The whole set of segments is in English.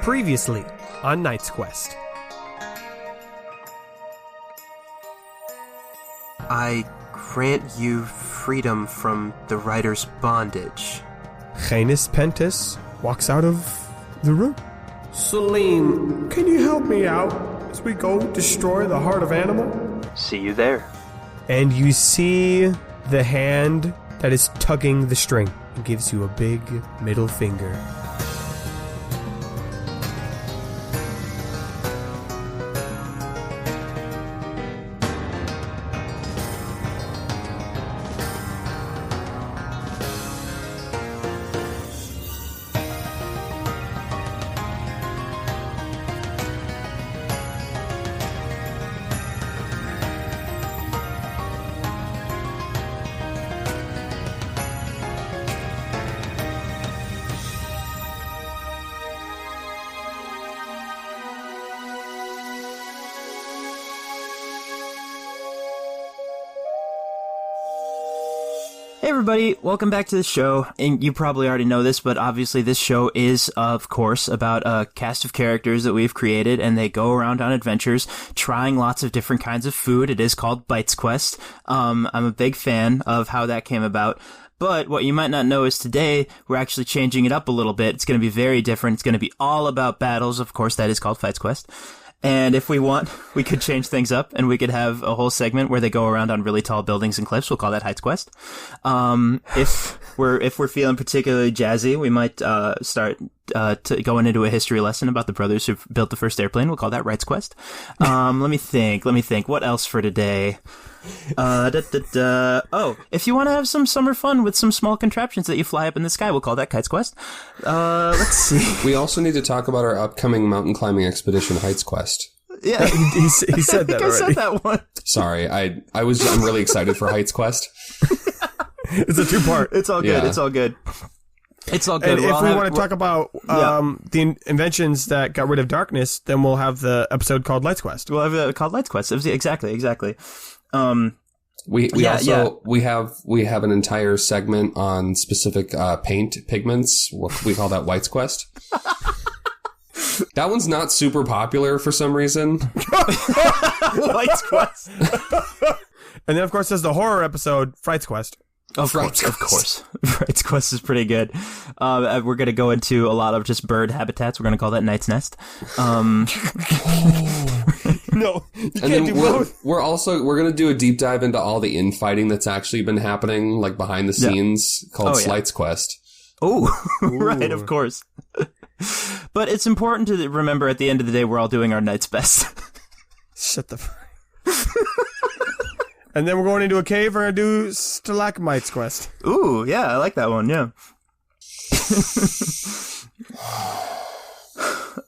Previously on Knight's Quest. I grant you freedom from the rider's bondage. Canis Pentis walks out of the room. Salim, can you help me out as we go destroy the heart of animal? See you there. And you see the hand that is tugging the string and gives you a big middle finger. Hey everybody, welcome back to the show, and you probably already know this, but obviously this show is, of course, about a cast of characters that we've created, and they go around on adventures, trying lots of different kinds of food. It is called Bites Quest. I'm a big fan of how that came about. But what you might not know is today, we're actually changing it up a little bit. It's going to be very different. It's going to be all about battles. Of course, that is called Fights Quest. And if we want, we could change things up, and we could have a whole segment where they go around on really tall buildings and cliffs. We'll call that Heights Quest. If we're feeling particularly jazzy, we might start going into a history lesson about the brothers who built the first airplane. We'll call that Rights Quest. Let me think. What else for today? Oh, if you want to have some summer fun with some small contraptions that you fly up in the sky, we'll call that Kites Quest. Let's see. We also need to talk about our upcoming mountain climbing expedition, Heights Quest. Yeah, he said that already. I said that one. Sorry, I'm really excited for Heights Quest. It's a two-part. It's all good. Yeah. It's all good. It's all good. And if we want to talk about the inventions that got rid of darkness, then we'll have the episode called Lights Quest. We'll have it called Lights Quest. Exactly. We have an entire segment on specific paint pigments. We call that Whites Quest. That one's not super popular for some reason. Lights Quest. And then, of course, there's the horror episode, Frights Quest. Of course. Frights Quest is pretty good. We're going to go into a lot of just bird habitats. We're going to call that Night's Nest. No, you And can't then do both. we're going to do a deep dive into all the infighting that's actually been happening, like behind the scenes, called Slights Quest. Oh, right, of course. But it's important to remember at the end of the day, we're all doing our night's best. Shut the fuck. And then we're going into a cave. We're going to do Stalagmites Quest. Ooh, yeah, I like that one, yeah.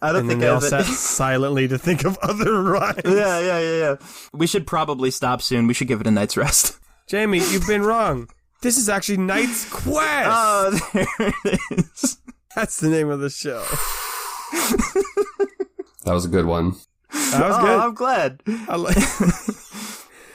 I don't think they all sat silently to think of other rhymes. Yeah. We should probably stop soon. We should give it a night's rest. Jamie, you've been wrong. This is actually Knight's Quest. Oh, there it is. That's the name of the show. That was a good one. That was good. I'm glad.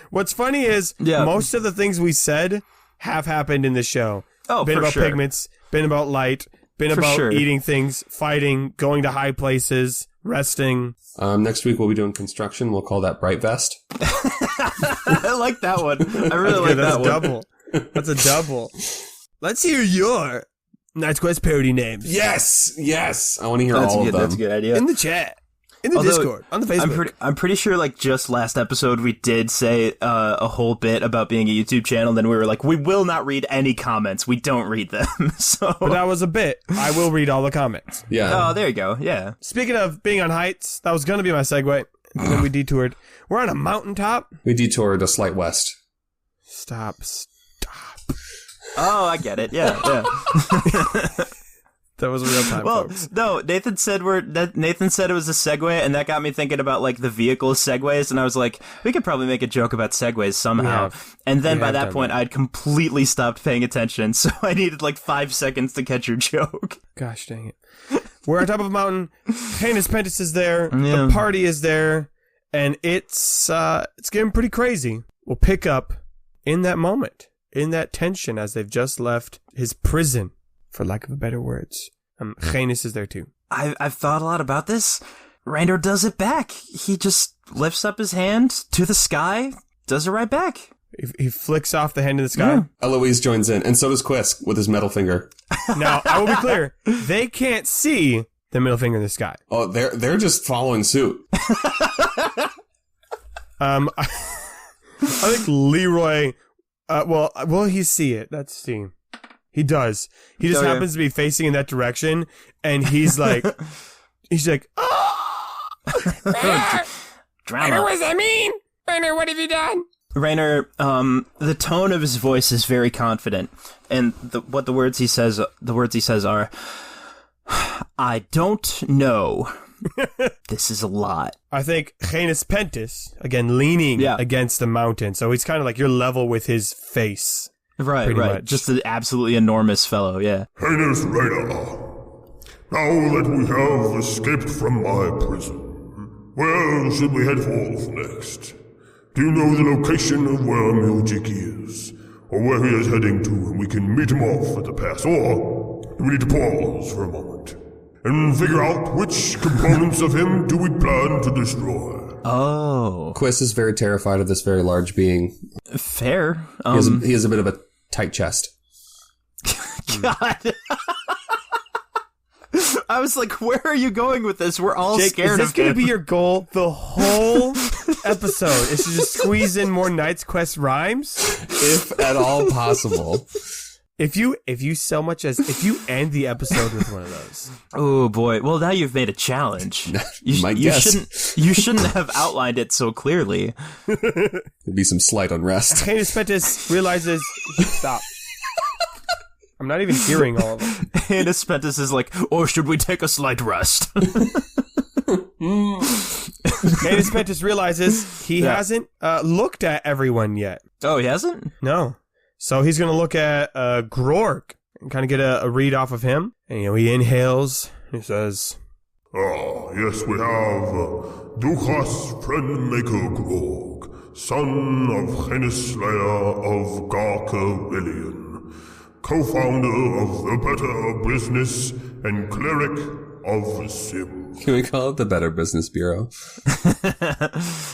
What's funny is most of the things we said have happened in the show. Oh, been for about sure. pigments, been about light, been For about sure. eating things, fighting, going to high places, resting. Next week we'll be doing construction. We'll call that Bright Vest. I like that one. I really like That's that one. double. That's a double. Let's hear your Knight's Quest parody names. Yes. I want to hear all of them. That's a good idea. In the chat. In the Discord. On the Facebook. I'm pretty sure, like, just last episode we did say a whole bit about being a YouTube channel, then we were like, we will not read any comments. We don't read them. So, But that was a bit. I will read all the comments. Yeah. oh, there you go. Yeah. Speaking of being on heights, that was going to be my segue. And then we detoured. We're on a mountaintop. We detoured a slight west. Stop. Oh, I get it. Yeah. That was real time, Well, folks. no, Nathan said it was a segue, and that got me thinking about, like, the vehicle segues, and I was like, we could probably make a joke about segues somehow. And then by that point, I'd completely stopped paying attention, so I needed, like, 5 seconds to catch your joke. Gosh dang it. We're on top of a mountain. Canis Pentis is there. Yeah. The party is there. And it's getting pretty crazy. We'll pick up in that moment, in that tension as they've just left his prison, for lack of better words. Canis is there too. I've thought a lot about this. Raynor does it back. He just lifts up his hand to the sky, does it right back. He flicks off the hand in the sky. Yeah. Eloise joins in, and so does Quisk with his metal finger. Now, I will be clear. They can't see the middle finger in the sky. Oh, they're just following suit. I think Leroy, will he see it? Let's see. He does. He just happens to be facing in that direction, and he's like, Drama. what does that mean? Raynor, what have you done? Raynor, the tone of his voice is very confident, and the words he says are, I don't know. This is a lot. I think Janus Pentus, again, leaning against the mountain, so he's kind of like you're level with his face. Right. Much. Just an absolutely enormous fellow, yeah. Heinous Raynor, now that we have escaped from my prison, where should we head forth next? Do you know the location of where Miljiki is? Or where he is heading to, and we can meet him off at the pass? Or do we need to pause for a moment and figure out which components of him do we plan to destroy? Oh. Quisk is very terrified of this very large being. Fair. He has a bit of a tight chest. God. I was like, where are you going with this? We're all Jake, scared of is this going him. to be your goal the whole episode? Is to just squeeze in more Knight's Quest rhymes? If at all possible. If you so much as if you end the episode with one of those. Oh boy. Well, now you've made a challenge. My guess. You shouldn't have outlined it so clearly. There'd be some slight unrest. Janus Pentus realizes stop. I'm not even hearing all of them. Janus Pentus is like, or should we take a slight rest? Janus Pentus realizes he hasn't looked at everyone yet. Oh, he hasn't? No. So he's going to look at Grorg and kind of get a read off of him. And, he inhales. He says, Yes, we have Duchas Friendmaker Grorg, son of Heinous Slayer of Garca-Rillion, co-founder of the Better Business and cleric of the Sim. Can we call it the Better Business Bureau?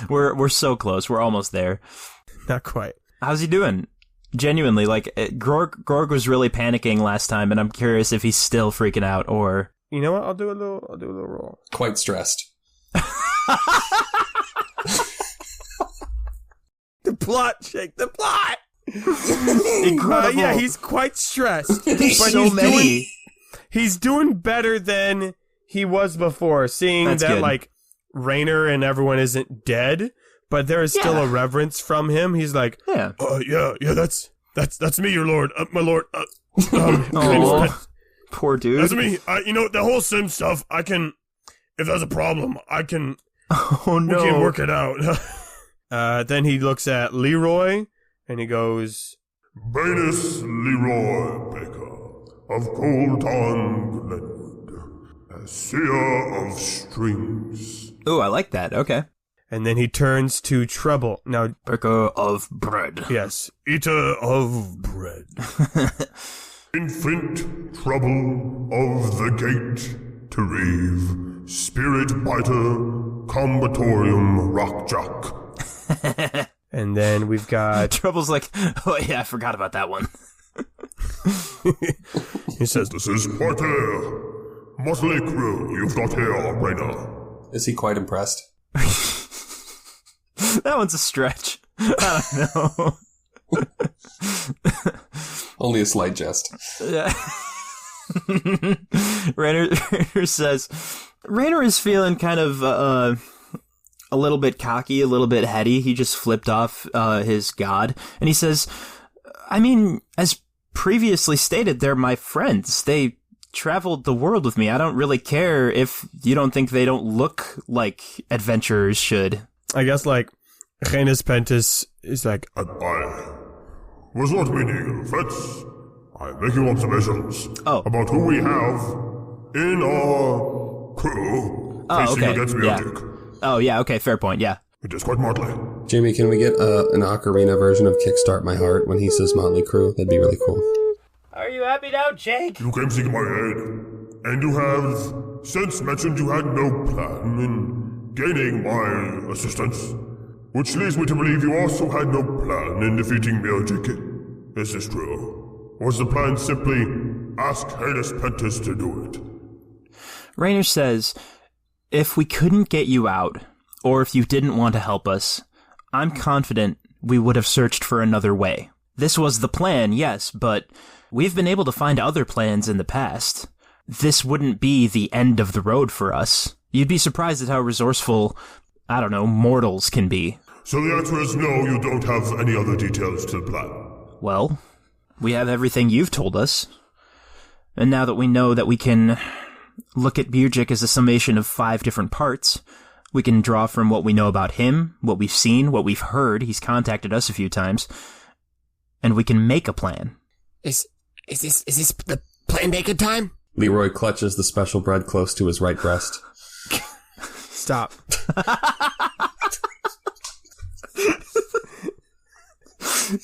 We're so close. We're almost there. not quite. How's he doing? Genuinely, Grorg was really panicking last time, and I'm curious if he's still freaking out, or... You know what? I'll do a little roll. Quite stressed. The plot, Jake. The plot. Incredible. Yeah, he's quite stressed. There's but so many. He's doing better than he was before, seeing That's that good. Raynor and everyone isn't dead, but there is still a reverence from him. He's like, Yeah. That's me, your lord, my lord. Oh, poor dude. That's me. The whole sim stuff. I can, if there's a problem, I can. Oh no. We can work it out. Then he looks at Leroy and he goes, Banus Leroy Baker of Colton Glenwood, a seer of strings. Ooh, I like that. Okay. and then he turns to Trouble. Now, Baker of bread. yes, eater of bread. Infant Trouble of the Gate to Reeve, Spirit Biter, Combatorium Rockjock. And then we've got, Trouble's like, oh yeah, I forgot about that one. he says, This is Porter. Motley Crew, you've got here, Raynor. Is he quite impressed? That one's a stretch. I don't know. Only a slight jest. Yeah. Raynor says, Raynor is feeling kind of a little bit cocky, a little bit heady. He just flipped off his god. And he says, I mean, as previously stated, they're my friends. They traveled the world with me. I don't really care if you don't think they don't look like adventurers should. I guess Janus Pentus is like, I was not meaning offense. I'm making observations about who we have in our crew facing against music. Oh, yeah, okay, fair point, yeah. It is quite motley. Jamie, can we get an ocarina version of Kickstart My Heart when he says Motley Crew? That'd be really cool. Are you happy now, Jake? You came seeking my aid, and you have since mentioned you had no plan in gaining my assistance, which leads me to believe you also had no plan in defeating Mirjik. Is this true? Was the plan simply ask Halus Pentus to do it? Raynor says, if we couldn't get you out, or if you didn't want to help us, I'm confident we would have searched for another way. This was the plan, yes, but we've been able to find other plans in the past. This wouldn't be the end of the road for us. You'd be surprised at how resourceful, I don't know, mortals can be. So the answer is no, you don't have any other details to the plan. Well, we have everything you've told us. And now that we know that we can look at Mirjik as a summation of 5 different parts, we can draw from what we know about him, what we've seen, what we've heard. He's contacted us a few times. And we can make a plan. Is this the plan making time? Leroy clutches the special bread close to his right breast. Stop.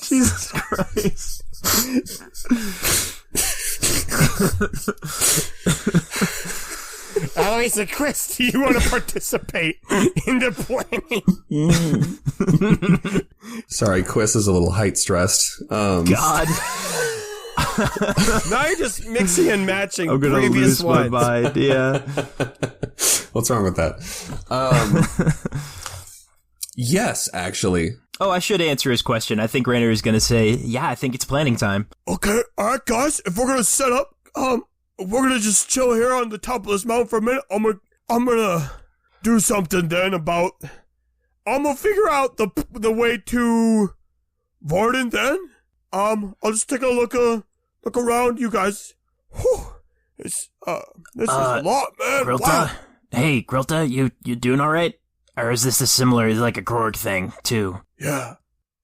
Jesus Christ. Aloysia, Chris, do you want to participate in the planning? Sorry, Quiz is a little height stressed. God. Now you're just mixing and matching I'm gonna previous lose ones. my mind, yeah. What's wrong with that? Yes, actually. Oh, I should answer his question. I think Raynor is going to say, yeah, I think it's planning time. Okay, alright guys, if we're gonna set up, we're gonna just chill here on the top of this mountain for a minute. I'm gonna do something then about, I'm gonna figure out the way to Varden then. I'll just take a look around, you guys. Whew. This is a lot, man. Grilta? Wow. Hey, Grilta, you doing alright? Or is this like a Grog thing, too? Yeah,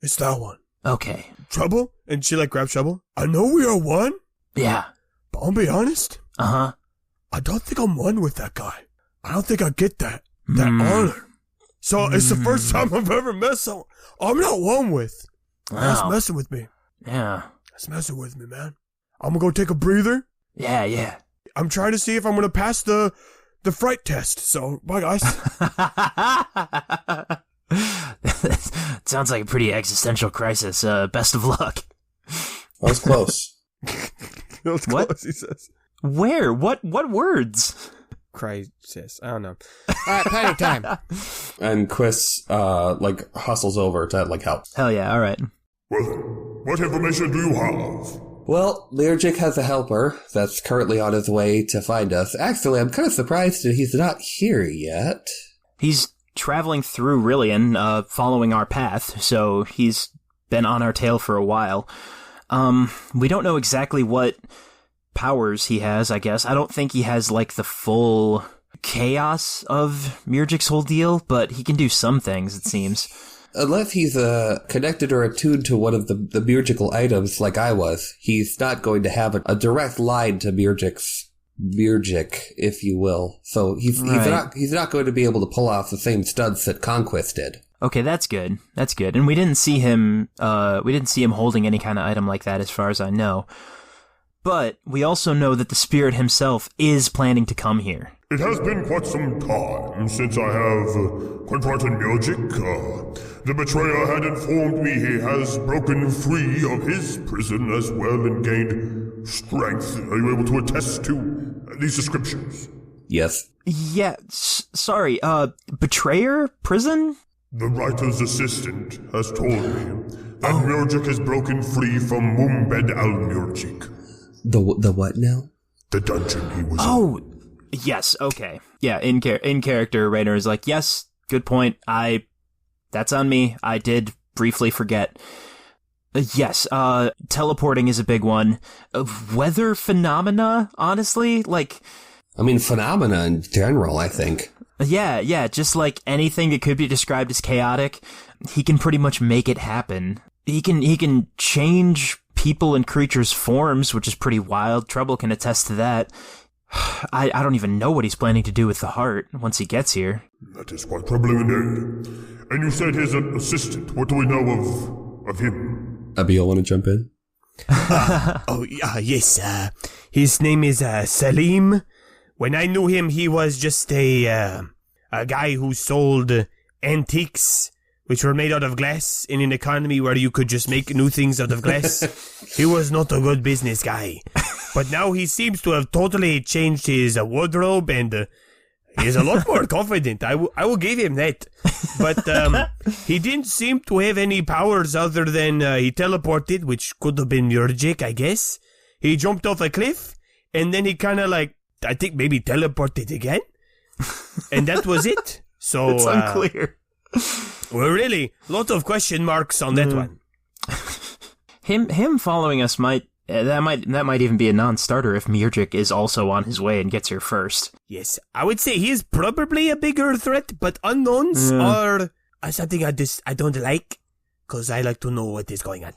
it's that one. Okay. Trouble? And she grabs Trouble. I know we are one, Yeah. but I'll be honest. Uh-huh. I don't think I'm one with that guy. I don't think I get that honor. So it's the first time I've ever met someone I'm not one with. That's Wow. messing with me. Yeah. That's messing with me, man. I'm gonna go take a breather. Yeah. I'm trying to see if I'm gonna pass the fright test. So, bye guys. Sounds like a pretty existential crisis. Best of luck. That was close. That's What? close, he says. Where? What words? Crisis. I don't know. Alright, planning time. And Quiz, hustles over to, help. Hell yeah, alright. Well then, what information do you have? Well, Mirjik has a helper that's currently on his way to find us. Actually, I'm kind of surprised that he's not here yet. He's traveling through Rillian, following our path, so he's been on our tail for a while. We don't know exactly what powers he has, I guess. I don't think he has, the full chaos of Mirjik's whole deal, but he can do some things, it seems. Unless he's connected or attuned to one of the Mirjical items like I was, he's not going to have a direct line to Mirjik, if you will. So he's not going to be able to pull off the same stunts that Conquest did. Okay, that's good. That's good. And we didn't see him holding any kind of item like that as far as I know. But we also know that the spirit himself is planning to come here. It has been quite some time since I have confronted Mirjik. The betrayer had informed me he has broken free of his prison as well and gained strength. Are you able to attest to these descriptions? Yes. Yeah, sorry, betrayer? Prison? The writer's assistant has told me that Mirjik has broken free from Mumbed al-Mirjik, The what now? the dungeon he was in. Oh, yes, okay. Yeah, in character, Raynor is like, yes, good point. That's on me. I did briefly forget. Yes, teleporting is a big one. Weather phenomena, honestly, Phenomena in general, I think. Yeah, just anything that could be described as chaotic, he can pretty much make it happen. He can change people and creatures' forms, which is pretty wild. Trouble can attest to that. I don't even know what he's planning to do with the heart once he gets here. That is quite troubling indeed. And you said his assistant. What do we know of him? Abiel, want to jump in? Yes, his name is Salim. when I knew him, he was just a guy who sold antiques, which were made out of glass in an economy where you could just make new things out of glass. He was not a good business guy. But now he seems to have totally changed his wardrobe and he's a lot more confident. I will give him that. But he didn't seem to have any powers other than he teleported, which could have been Murgic, I guess. He jumped off a cliff and then he kind of like, I think maybe teleported again. And that was it. So It's unclear. Well, really, lot of question marks on that one. Him following us might even be a non-starter if Murgic is also on his way and gets here first. Yes, I would say he is probably a bigger threat, but unknowns are something I don't like, because I like to know what is going on.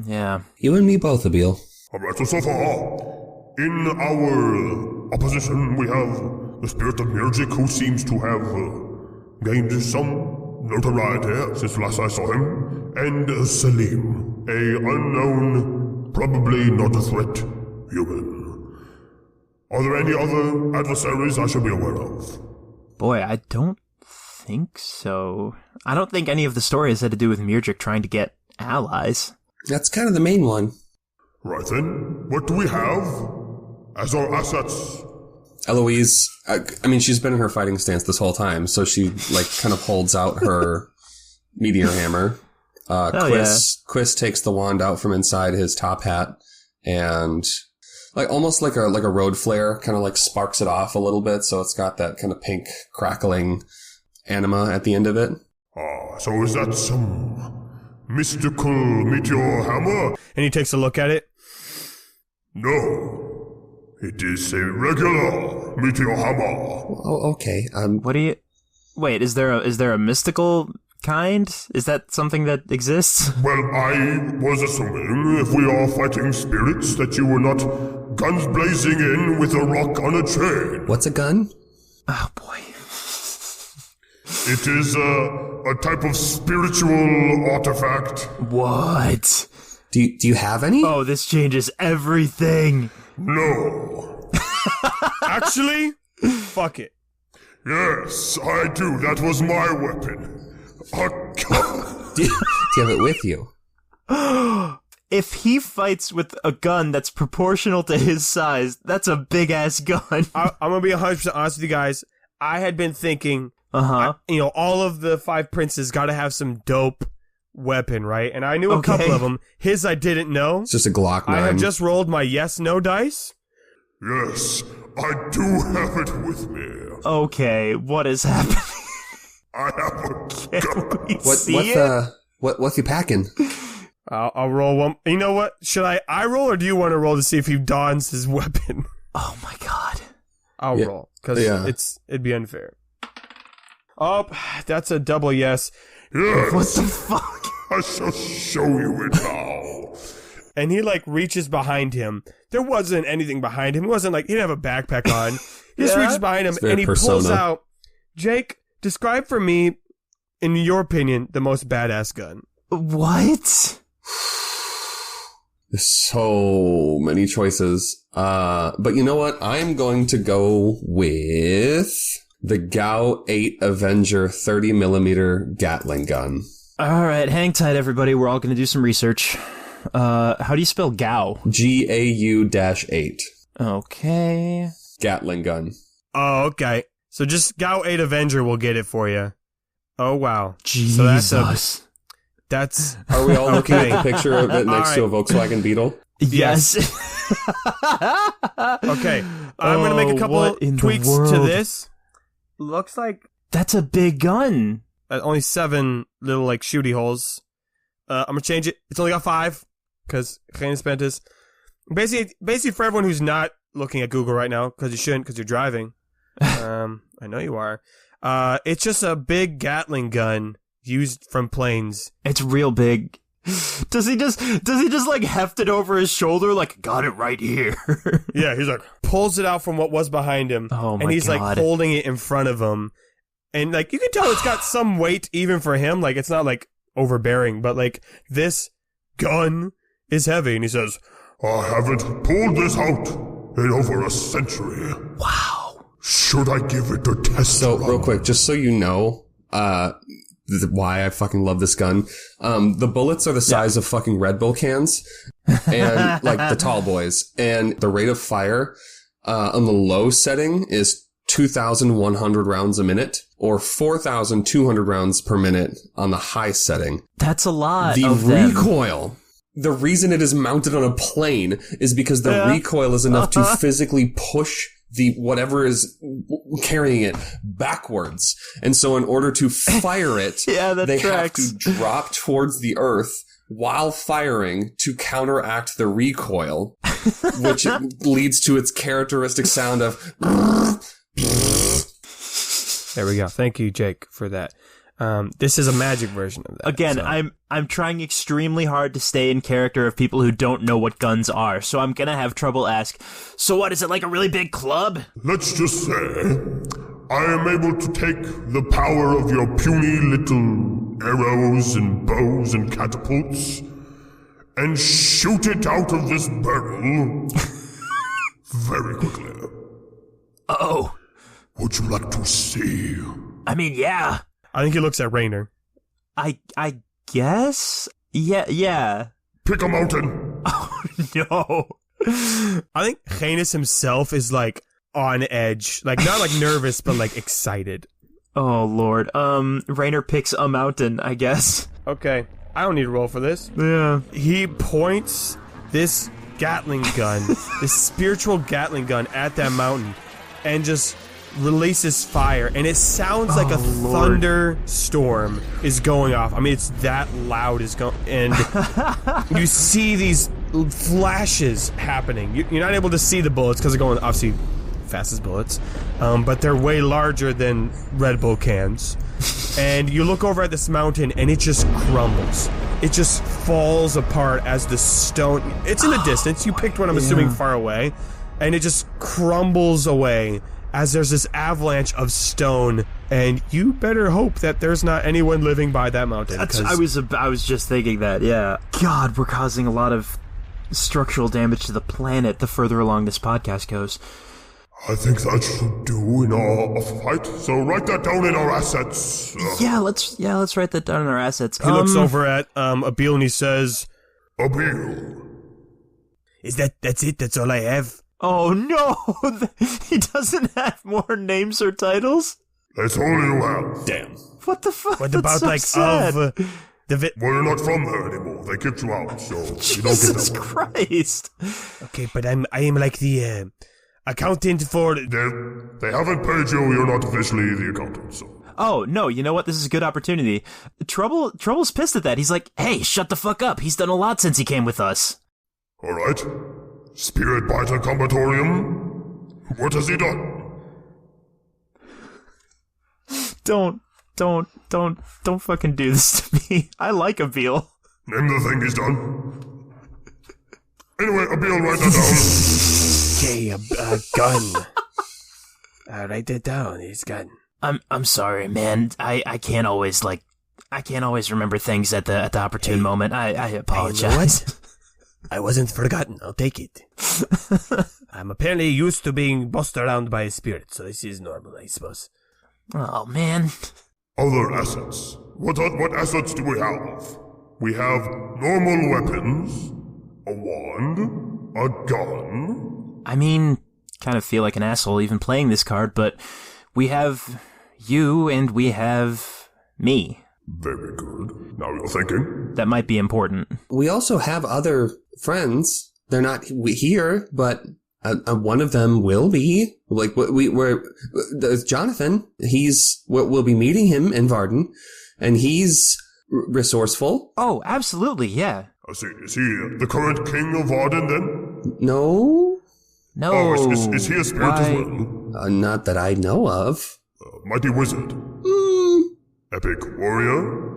Yeah. You and me both, Abil. Alright, so far, in our opposition, we have the spirit of Murgic, who seems to have gained some notoriety since last I saw him, and Salim, a unknown, probably not a threat, human. Are there any other adversaries I should be aware of? Boy, I don't think so. I don't think any of the stories had to do with Murgic trying to get allies. That's kind of the main one. Right then, what do we have as our assets? Eloise, I mean, she's been in her fighting stance this whole time, so she, like, kind of holds out her meteor hammer. Quiz takes the wand out from inside his top hat and, like, almost like a road flare, kind of, like, sparks it off a little bit, so it's got that kind of pink crackling anima at the end of it. So is that some mystical meteor hammer? And he takes a look at it. No. It is a regular meteor hammer. Oh, okay. What do you... Wait, is there a mystical kind? Is that something that exists? Well, I was assuming if we are fighting spirits that you were not guns blazing in with a rock on a chain. What's a gun? Oh, boy. It is a type of spiritual artifact. What? Do you have any? Oh, this changes everything. No. Actually, fuck it. Yes, I do. That was my weapon. A gun. Do you have it with you? If he fights with a gun that's proportional to his size, that's a big-ass gun. I'm going to be 100% honest with you guys. I had been thinking, Uh-huh. all of the 5 princes got to have some dope weapon, right? And I knew a couple of them. His I didn't know. It's just a Glock 9. I have just rolled my yes/no dice. Yes, I do have it with me. Okay, what is happening? I have a gun. What's he packing? I'll roll one. You know what? Should I roll, or do you want to roll to see if he dons his weapon? Oh my god. I'll roll, because it'd be unfair. Oh, that's a double yes. Yes, What the fuck? I shall show you it now. And he, like, reaches behind him. There wasn't anything behind him. It wasn't like he didn't have a backpack on. He just reaches behind him, and he pulls out. Jake, describe for me, in your opinion, the most badass gun. What? There's so many choices. But you know what? I'm going to go with the Gao 8 Avenger 30mm Gatling gun. Alright, hang tight everybody, we're all gonna do some research. How do you spell Gao? GAU-8. Okay. Gatling gun. Oh, okay. So just Gao 8 Avenger will get it for you. Oh, wow. Jesus. So that's Are we all looking Okay. at the picture of it next to a Volkswagen Beetle? Yes. okay. I'm going to make a couple what in the tweaks to world? this. Looks like That's a big gun. only 7 little, like, shooty holes. I'm going to change it. It's only got 5, because Geen spent this. Basically, for everyone who's not looking at Google right now, because you shouldn't, because you're driving. I know you are. It's just a big Gatling gun used from planes. It's real big. Does he just like heft it over his shoulder like, got it right here? Yeah, he's like, pulls it out from what was behind him. Oh my and he's God. like holding it in front of him. And like, you can tell it's got some weight even for him. Like, it's not like overbearing, but like, this gun is heavy. And he says, I haven't pulled this out in over a century. Wow. Should I give it a test So, run? real quick, just so you know, why I fucking love this gun. The bullets are the size of fucking Red Bull cans, and like the tall boys. And the rate of fire on the low setting is 2,100 rounds a minute, or 4,200 rounds per minute on the high setting. That's a lot. The of them. recoil. The reason it is mounted on a plane is because the recoil is enough to physically push the whatever is carrying it backwards. And so in order to fire it, they have to drop towards the earth while firing to counteract the recoil, which leads to its characteristic sound of... There we go. Thank you, Jake, for that. This is a magic version of that. Again, so. I'm trying extremely hard to stay in character of people who don't know what guns are, so I'm gonna have trouble ask, so what, is it like a really big club? Let's just say, I am able to take the power of your puny little arrows and bows and catapults and shoot it out of this barrel very quickly. Oh. Would you like to see? I mean, yeah. I think he looks at Rainer. I guess? Yeah. Pick a mountain. Oh, no. I think Janus himself is, like, on edge. Like, not, like, nervous, but, like, excited. Oh, Lord. Rainer picks a mountain, I guess. Okay. I don't need to roll for this. Yeah. He points this Gatling gun, this spiritual Gatling gun at that mountain, and just releases fire, and it sounds like a thunderstorm is going off. I mean, it's that loud is going, and you see these flashes happening. You're not able to see the bullets because they're going obviously fast as bullets, but they're way larger than Red Bull cans. And you look over at this mountain, and it just crumbles. It just falls apart as the stone. It's in the distance. You picked one, I'm assuming, far away, and it just crumbles away as there's this avalanche of stone, and you better hope that there's not anyone living by that mountain. I was just thinking that, yeah. God, we're causing a lot of structural damage to the planet the further along this podcast goes. I think that should do in our fight. So write that down in our assets. Yeah, let's write that down in our assets. He looks over at Abil and he says, Abil. That's it? That's all I have? Oh no! He doesn't have more names or titles? That's all you have. Damn. What the fuck? What That's about, so like, sad. of the Well, you're not from there anymore. They kicked you out, so you don't get Jesus that one. Christ! Okay, but I am like the accountant for... They haven't paid you. You're not officially the accountant, so... Oh, no, you know what? This is a good opportunity. Trouble's pissed at that. He's like, hey, shut the fuck up. He's done a lot since he came with us. All right. Spirit Biter Combatorium. What has he done? Don't fucking do this to me. I like Abil. Name the thing he's done. Anyway, Abil, write that down. Okay, a gun. Write that down. His gun. I'm sorry, man. I can't always remember things at the opportune moment. I apologize. I wasn't forgotten. I'll take it. I'm apparently used to being bossed around by a spirit, so this is normal, I suppose. Oh, man. Other assets. What assets do we have? We have normal weapons, a wand, a gun. I mean, kind of feel like an asshole even playing this card, but we have you and we have me. Very good. Now you're thinking. That might be important. We also have other friends. They're not here, but one of them will be. Like, there's Jonathan. We'll be meeting him in Varden, and he's resourceful. Oh, absolutely, yeah. I see. Is he the current king of Varden then? No. No. Oh, is he a spirit as well? Not that I know of. Mighty wizard. Epic warrior.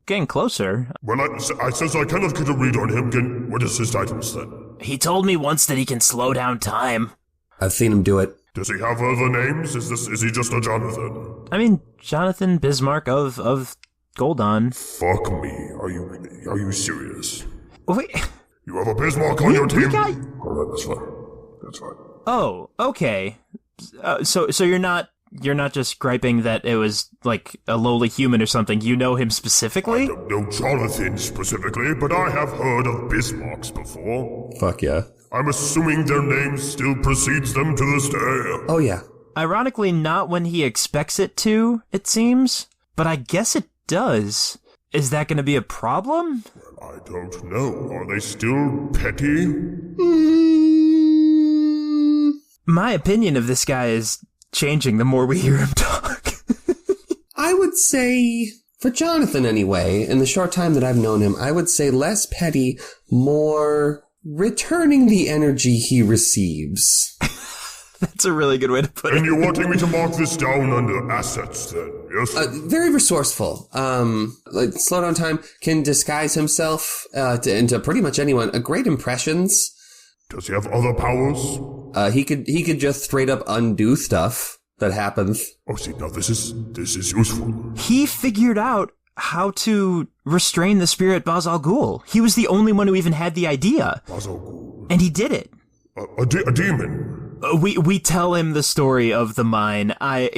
Getting closer. Well, since I kind of get a read on him, what is his titles then? He told me once that he can slow down time. I've seen him do it. Does he have other names? Is he just a Jonathan? I mean, Jonathan Bismarck of Goldon. Fuck me. Are you serious? Wait. You have a Bismarck on your team? got... Alright, that's fine. That's fine. Oh, okay. So you're not just griping that it was like a lowly human or something. You know him specifically? I don't know Jonathan specifically, but I have heard of Bismarcks before. Fuck yeah. I'm assuming their name still precedes them to this day. Oh yeah. Ironically, not when he expects it to, it seems. But I guess it does. Is that going to be a problem? I don't know. Are they still petty? My opinion of this guy is changing the more we hear him talk. I would say, for Jonathan anyway, in the short time that I've known him, I would say less petty, more returning the energy he receives. That's a really good way to put it. And you're wanting me to mark this down under assets then, yes? Very resourceful. Like Slowdown Time can disguise himself into pretty much anyone. Great impressions. Does he have other powers? He could just straight up undo stuff that happens. Oh, see, now this is useful. He figured out how to restrain the spirit Baz Al Ghul. He was the only one who even had the idea. Baz Al Ghul. And he did it. A demon. We tell him the story of the mine. I'm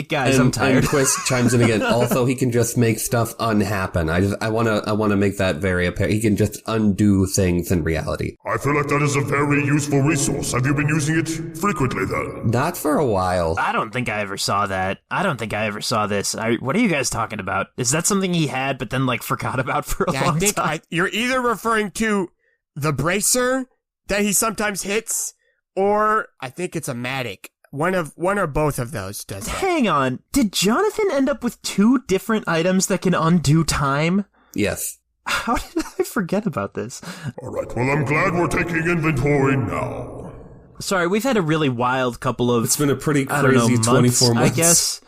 tired. And Quiz chimes in again. Also, he can just make stuff unhappen. I want to make that very apparent. He can just undo things in reality. I feel like that is a very useful resource. Have you been using it frequently then? Not for a while. I don't think I ever saw that. I don't think I ever saw this. What are you guys talking about? Is that something he had but then like forgot about for a long time? You're either referring to the bracer that he sometimes hits, or I think it's a Matic. One or both of those does that. Hang on. Did Jonathan end up with 2 different items that can undo time? Yes. How did I forget about this? All right, well, I'm glad we're taking inventory now. Sorry, we've had a really wild couple of... It's been a pretty crazy 24 months. I guess.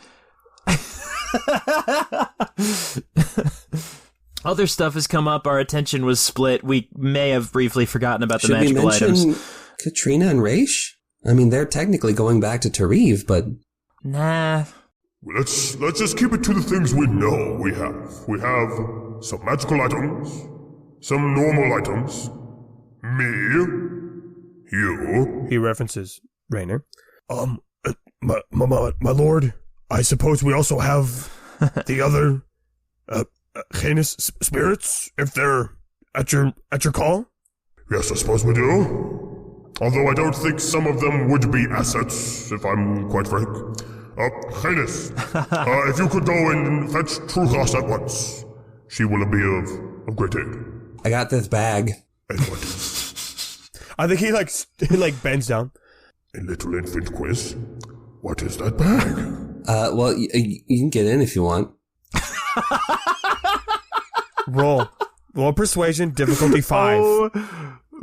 Other stuff has come up. Our attention was split. We may have briefly forgotten about the magical items. Katrina and Raish? I mean, they're technically going back to Tariv, but... Nah. Let's just keep it to the things we know we have. We have some magical items, some normal items, me, you. He references Rainer. My lord, I suppose we also have the other, heinous spirits, if they're at your call? Yes, I suppose we do. Although I don't think some of them would be assets, if I'm quite frank. Highness, if you could go and fetch Truchas at once. She will be of great aid. I got this bag. And what? I think he bends down. A little infant quiz. What is that bag? Well, you can get in if you want. Roll persuasion, difficulty 5. Oh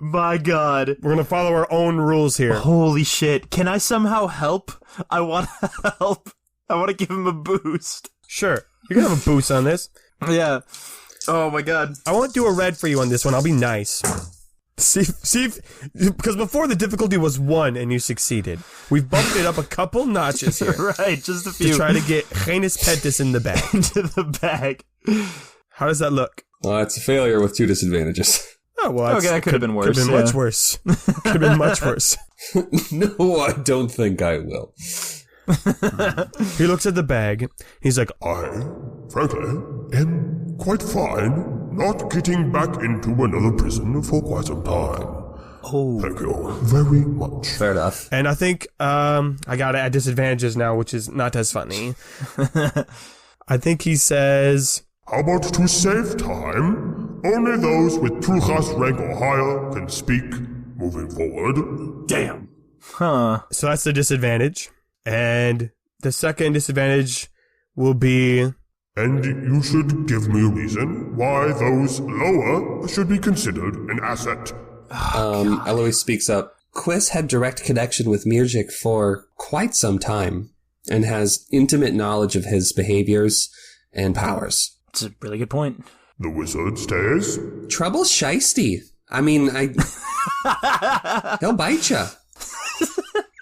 my god. We're gonna follow our own rules here. Holy shit. Can I somehow help? I want to help. I want to give him a boost. Sure. You're gonna have a boost on this. Yeah. Oh my god. I won't do a red for you on this one. I'll be nice. See if, because before the difficulty was 1 and you succeeded. We've bumped it up a couple notches here. Right, just a few. To try to get Heinous Pentis in the bag. Into the bag. How does that look? It's a failure with 2 disadvantages. Oh, well, okay, that could have been worse. Could have been much worse. Could have been much worse. No, I don't think I will. He looks at the bag. He's like, I, frankly, am quite fine not getting back into another prison for quite some time. Oh. Thank you very much. Fair enough. and I think I got it at disadvantages now, which is not as funny. I think he says, How about to save time? Only those with Truchas rank or higher can speak moving forward. Damn. Huh. so that's the disadvantage. And the second disadvantage will be, And you should give me a reason why those lower should be considered an asset. Eloise speaks up. Quiz had direct connection with Mirjik for quite some time and has intimate knowledge of his behaviors and powers. That's a really good point. The wizard stays. Trouble's shisty. I mean, he'll bite you.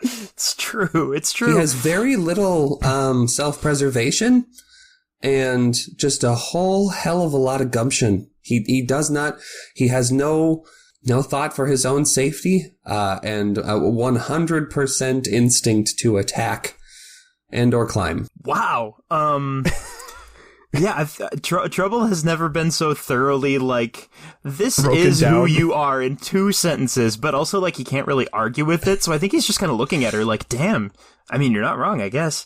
It's true. It's true. He has very little self-preservation and just a whole hell of a lot of gumption. He has no no thought for his own safety, and a 100% instinct to attack and or climb. Wow. Yeah, Trouble has never been so thoroughly like, this Broken is down. who you are in 2 sentences, but also like he can't really argue with it, so I think he's just kind of looking at her like, damn, I mean, you're not wrong, I guess.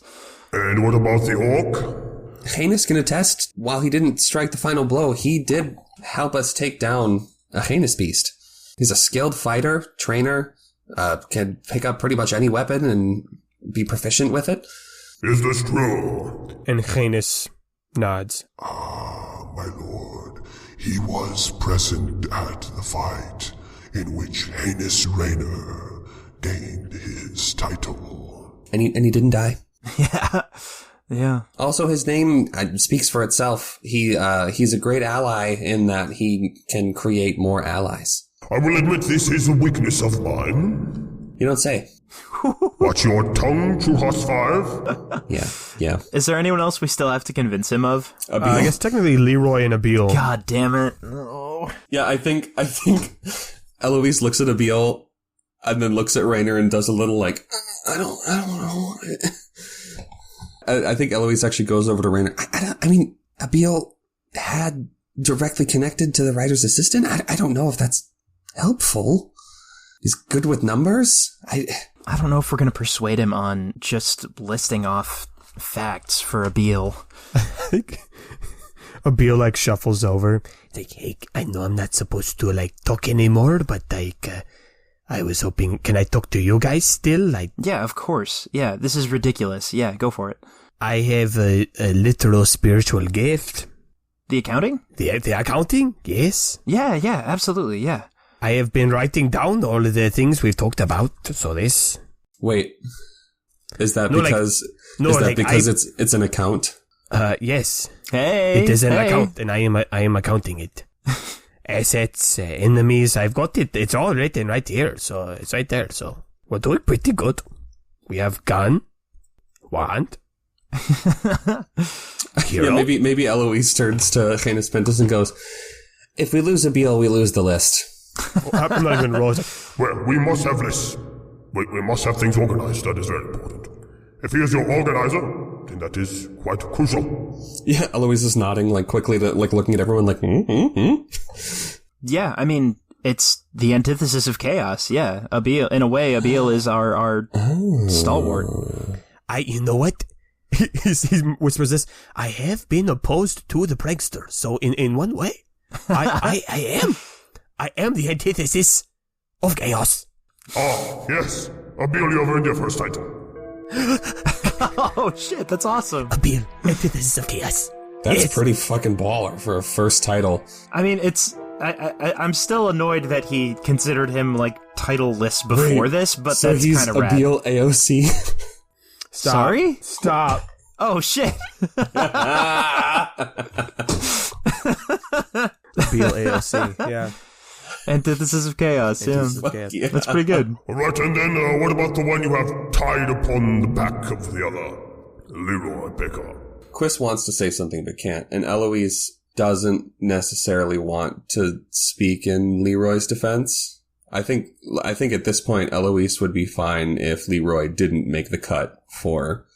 And what about the orc? Heinous can attest, while he didn't strike the final blow, he did help us take down a heinous beast. He's a skilled fighter, trainer, can pick up pretty much any weapon and be proficient with it. Is this true? And Heinous nods. Ah, my lord, he was present at the fight in which Heinous Rainer gained his title. And he didn't die. Yeah. Also, his name speaks for itself. He's a great ally in that he can create more allies. I will admit this is a weakness of mine. You don't say. Watch your tongue, True Hoss 5. Yeah. Is there anyone else we still have to convince him of? I guess technically Leroy and Abiel. God damn it. Oh. Yeah, I think Eloise looks at Abiel and then looks at Rainer and does a little like, I don't know. I think Eloise actually goes over to Rainer. I mean, Abiel had directly connected to the writer's assistant. I don't know if that's helpful. He's good with numbers. I don't know if we're going to persuade him on just listing off facts for Abiel. Abiel like shuffles over. Like, hey, I know I'm not supposed to like talk anymore, but like, I was hoping, can I talk to you guys still? Like, Yeah, of course. Yeah, this is ridiculous. Yeah, go for it. I have a literal spiritual gift. The accounting? The accounting? Yes. Yeah, absolutely, yeah. I have been writing down all of the things we've talked about. So this. Wait, is that No, because it's an account? Yes. Hey, It is an hey. account, and I am accounting it. Assets, enemies, I've got it. It's all written right here, so it's right there. So we're doing pretty good. We have gun, wand, hero. Yeah, maybe Eloise turns to Heinous Pentus and goes, if we lose Abiel, we lose the list. I'm not even rolling. Well, we must have this. We must have things organized. That is very important. If he is your organizer, then that is quite crucial. Yeah, Eloise is nodding like quickly to like looking at everyone like, Yeah, I mean, it's the antithesis of chaos, yeah. Abiel, in a way, Abiel is our stalwart. You know what? he whispers this. I have been opposed to the prankster, so in one way, I am the antithesis of chaos. Ah, yes. Abiel, you have earned your first title. Oh shit, that's awesome. Abiel, antithesis of chaos. that's Yes. pretty fucking baller for a first title. I mean, I'm still annoyed that he considered him like titleless before this, but So that's he's kind of rad. Abiel AOC. Stop. Sorry? Stop. Oh shit. Abiel AOC. Yeah. Antithesis of chaos, yeah. Antithesis of chaos. Yeah. That's pretty good. All right, and then what about the one you have tied upon the back of the other? Leroy Baker. Quist wants to say something but can't, and Eloise doesn't necessarily want to speak in Leroy's defense. I think at this point Eloise would be fine if Leroy didn't make the cut for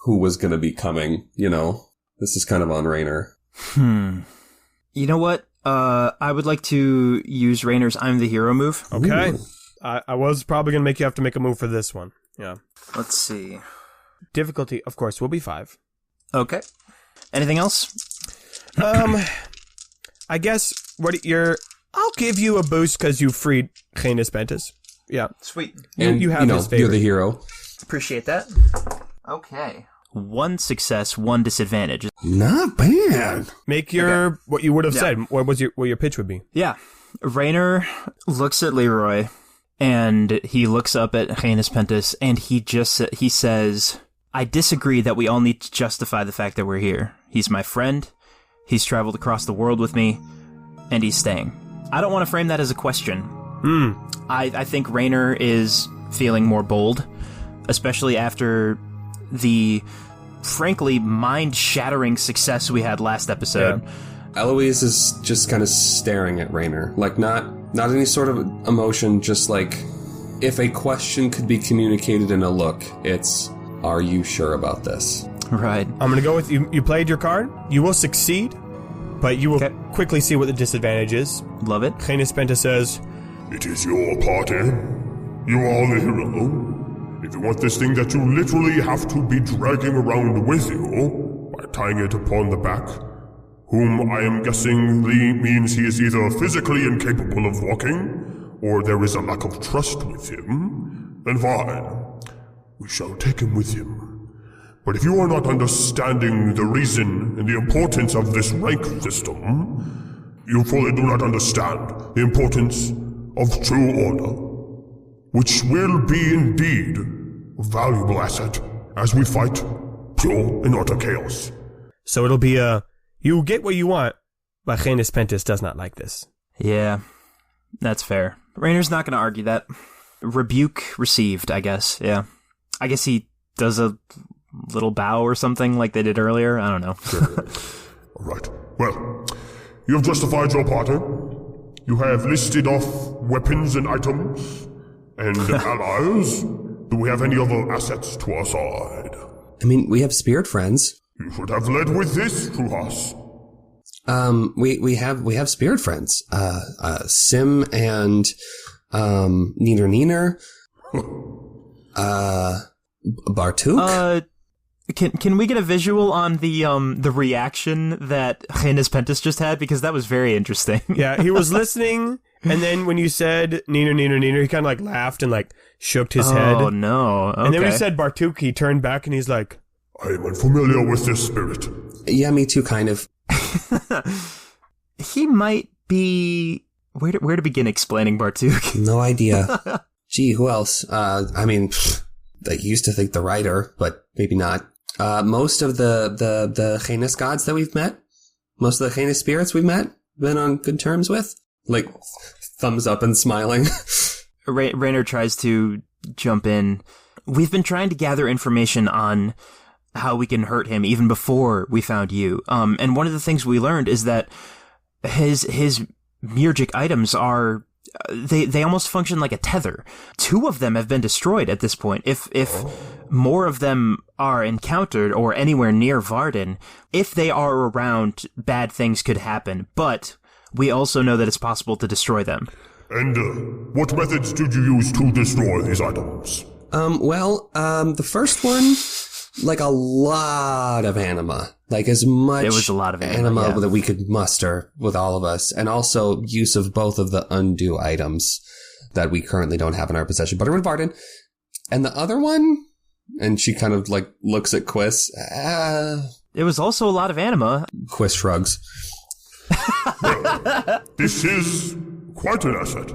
who was going to be coming, you know. This is kind of on Rainer. You know what? I would like to use Rainer's I'm the Hero move. Okay. I was probably going to make you have to make a move for this one. Yeah. Let's see. Difficulty, of course, will be 5. Okay. Anything else? I guess I'll give you a boost because you freed Heinous Pentus. Yeah. Sweet. And you have his favor. you're the hero. Appreciate that. Okay. 1 success, 1 disadvantage. Not bad. Make your what you would have Yeah. said. What your pitch would be? Yeah. Rainer looks at Leroy, and he looks up at Heinous Pentus, and he says, I disagree that we all need to justify the fact that we're here. He's my friend, he's traveled across the world with me, and he's staying. I don't want to frame that as a question. I think Rainer is feeling more bold, especially after the, frankly, mind-shattering success we had last episode. Eloise is just kind of staring at Rainer, like not Not any sort of emotion, just like, if a question could be communicated in a look, it's, are you sure about this? Right. I'm going to go with you. You played your card. You will succeed, but you will quickly see what the disadvantage is. Love it. Canis Penta says, It is your party. You are the hero. If you want this thing that you literally have to be dragging around with you, by tying it upon the back, whom I am guessing means he is either physically incapable of walking, or there is a lack of trust with him, then fine. We shall take him with him. But if you are not understanding the reason and the importance of this rank system, you fully do not understand the importance of true order, which will be indeed a valuable asset as we fight pure and utter chaos. So it'll be you get what you want, but Canis Pentis does not like this. Yeah, that's fair. Rainer's not going to argue that. Rebuke received, I guess. Yeah. I guess he does a little bow or something like they did earlier. I don't know. All right. Well, you have justified your party. You have listed off weapons and items and allies. Do we have any other assets to our side? I mean, we have spirit friends. You should have led with this, Truhas. We have spirit friends. Sim and Neener. Bartuk. Can we get a visual on the reaction that Canis Pentis just had, because that was very interesting. Yeah, he was listening, and then when you said Neener, he kind of like laughed and like shook his head. Oh no! Okay. And then when you said Bartuk, he turned back and he's like, I am unfamiliar with this spirit. Yeah, me too, kind of. He might be... Where to begin explaining Bartuk? No idea. Gee, who else? I mean, I used to think the writer, but maybe not. Most of the Canis gods that we've met, most of the Canis spirits we've met, been on good terms with. Like, thumbs up and smiling. Rainer tries to jump in. We've been trying to gather information on how we can hurt him even before we found you. And one of the things we learned is that his Murgic items are, they almost function like a tether. 2 of them have been destroyed at this point. If more of them are encountered or anywhere near Varden, if they are around, bad things could happen. But we also know that it's possible to destroy them. And what methods did you use to destroy these items? The first one, like a lot of anima. Like as much there was a lot of anima, that we could muster with all of us. And also use of both of the undo items that we currently don't have in our possession. Butterwood Varden. And the other one, and she kind of like looks at Quiz. It was also a lot of anima. Quiz shrugs. Well, this is quite an asset,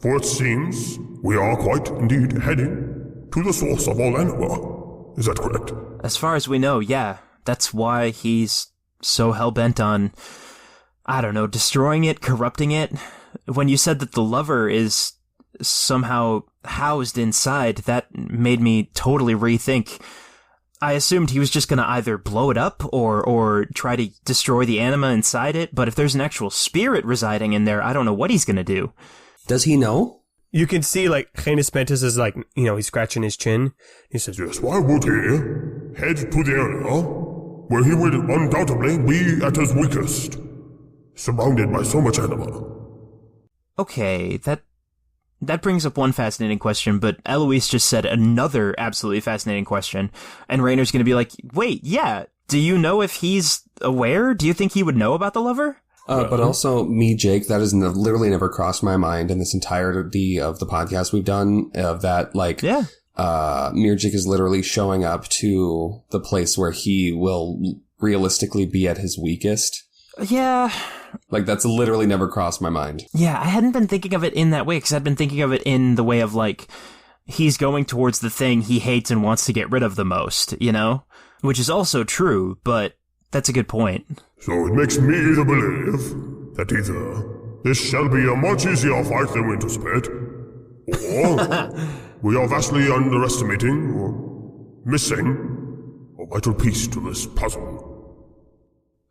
for it seems we are quite indeed heading to the source of all anima. Is that correct? As far as we know, yeah. That's why he's so hell-bent on, I don't know, destroying it, corrupting it. When you said that the lover is somehow housed inside, that made me totally rethink. I assumed he was just going to either blow it up or try to destroy the anima inside it, but if there's an actual spirit residing in there, I don't know what he's going to do. Does he know? You can see, like, Canis Pentis is like, he's scratching his chin. He says, Yes, why would he head to the area where he would undoubtedly be at his weakest, surrounded by so much anima? Okay, that brings up one fascinating question, but Eloise just said another absolutely fascinating question, and Rainer's going to be like, wait, yeah, do you know if he's aware? Do you think he would know about the lover? But also, me, Jake, that has literally never crossed my mind in this entirety of the podcast we've done, that, like, Murgic is literally showing up to the place where he will realistically be at his weakest. Yeah. Like, that's literally never crossed my mind. Yeah, I hadn't been thinking of it in that way, because I'd been thinking of it in the way of, like, he's going towards the thing he hates and wants to get rid of the most, Which is also true, but that's a good point. So it makes me either believe that either this shall be a much easier fight than we anticipate, or we are vastly underestimating or missing a vital piece to this puzzle.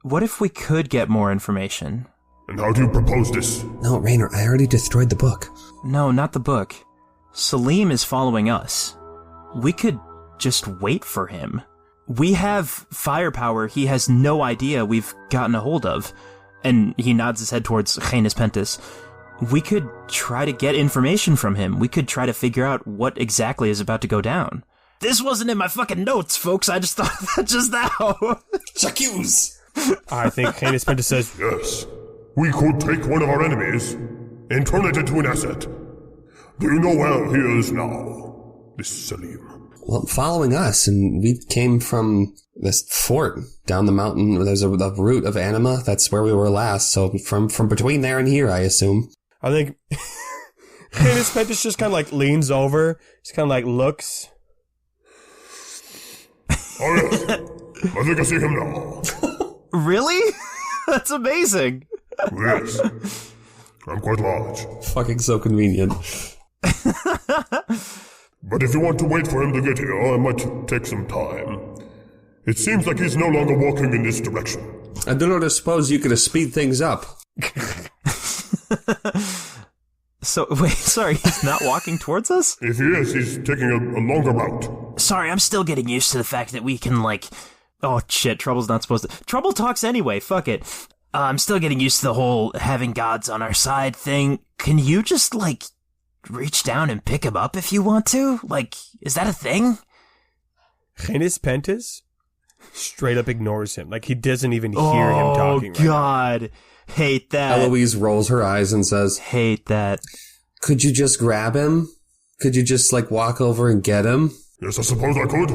What if we could get more information? And how do you propose this? No, Raynor, I already destroyed the book. No, not the book. Salim is following us. We could just wait for him. We have firepower he has no idea we've gotten a hold of. And he nods his head towards Canis Pentis. We could try to get information from him. We could try to figure out what exactly is about to go down. This wasn't in my fucking notes, folks. I just thought that just now. J'accuse! I think Canis Pentis says, Yes. We could take one of our enemies and turn it into an asset. Do you know where he is now, this Salim? Well, following us, and we came from this fort down the mountain. There's a route of Anima. That's where we were last. So from between there and here, I assume. I think Canis Pentis just kind of like leans over, just kind of like looks. Oh yes, I think I see him now. Really? That's amazing. Yes, I'm quite large. Fucking so convenient. But if you want to wait for him to get here, I might take some time. It seems like he's no longer walking in this direction. I don't suppose you could have speed things up. So, wait, sorry, he's not walking towards us? If he is, he's taking a longer route. Sorry, I'm still getting used to the fact that we can, like... Oh, shit, Trouble's not supposed to... Trouble talks anyway, fuck it. I'm still getting used to the whole having gods on our side thing. Can you just, like, reach down and pick him up if you want to? Like, is that a thing? Canis Pentis straight up ignores him. Like, he doesn't even hear him talking. Oh, God. Hate that. Eloise rolls her eyes and says, Hate that. could you just grab him? Could you just, like, walk over and get him? Yes, I suppose I could.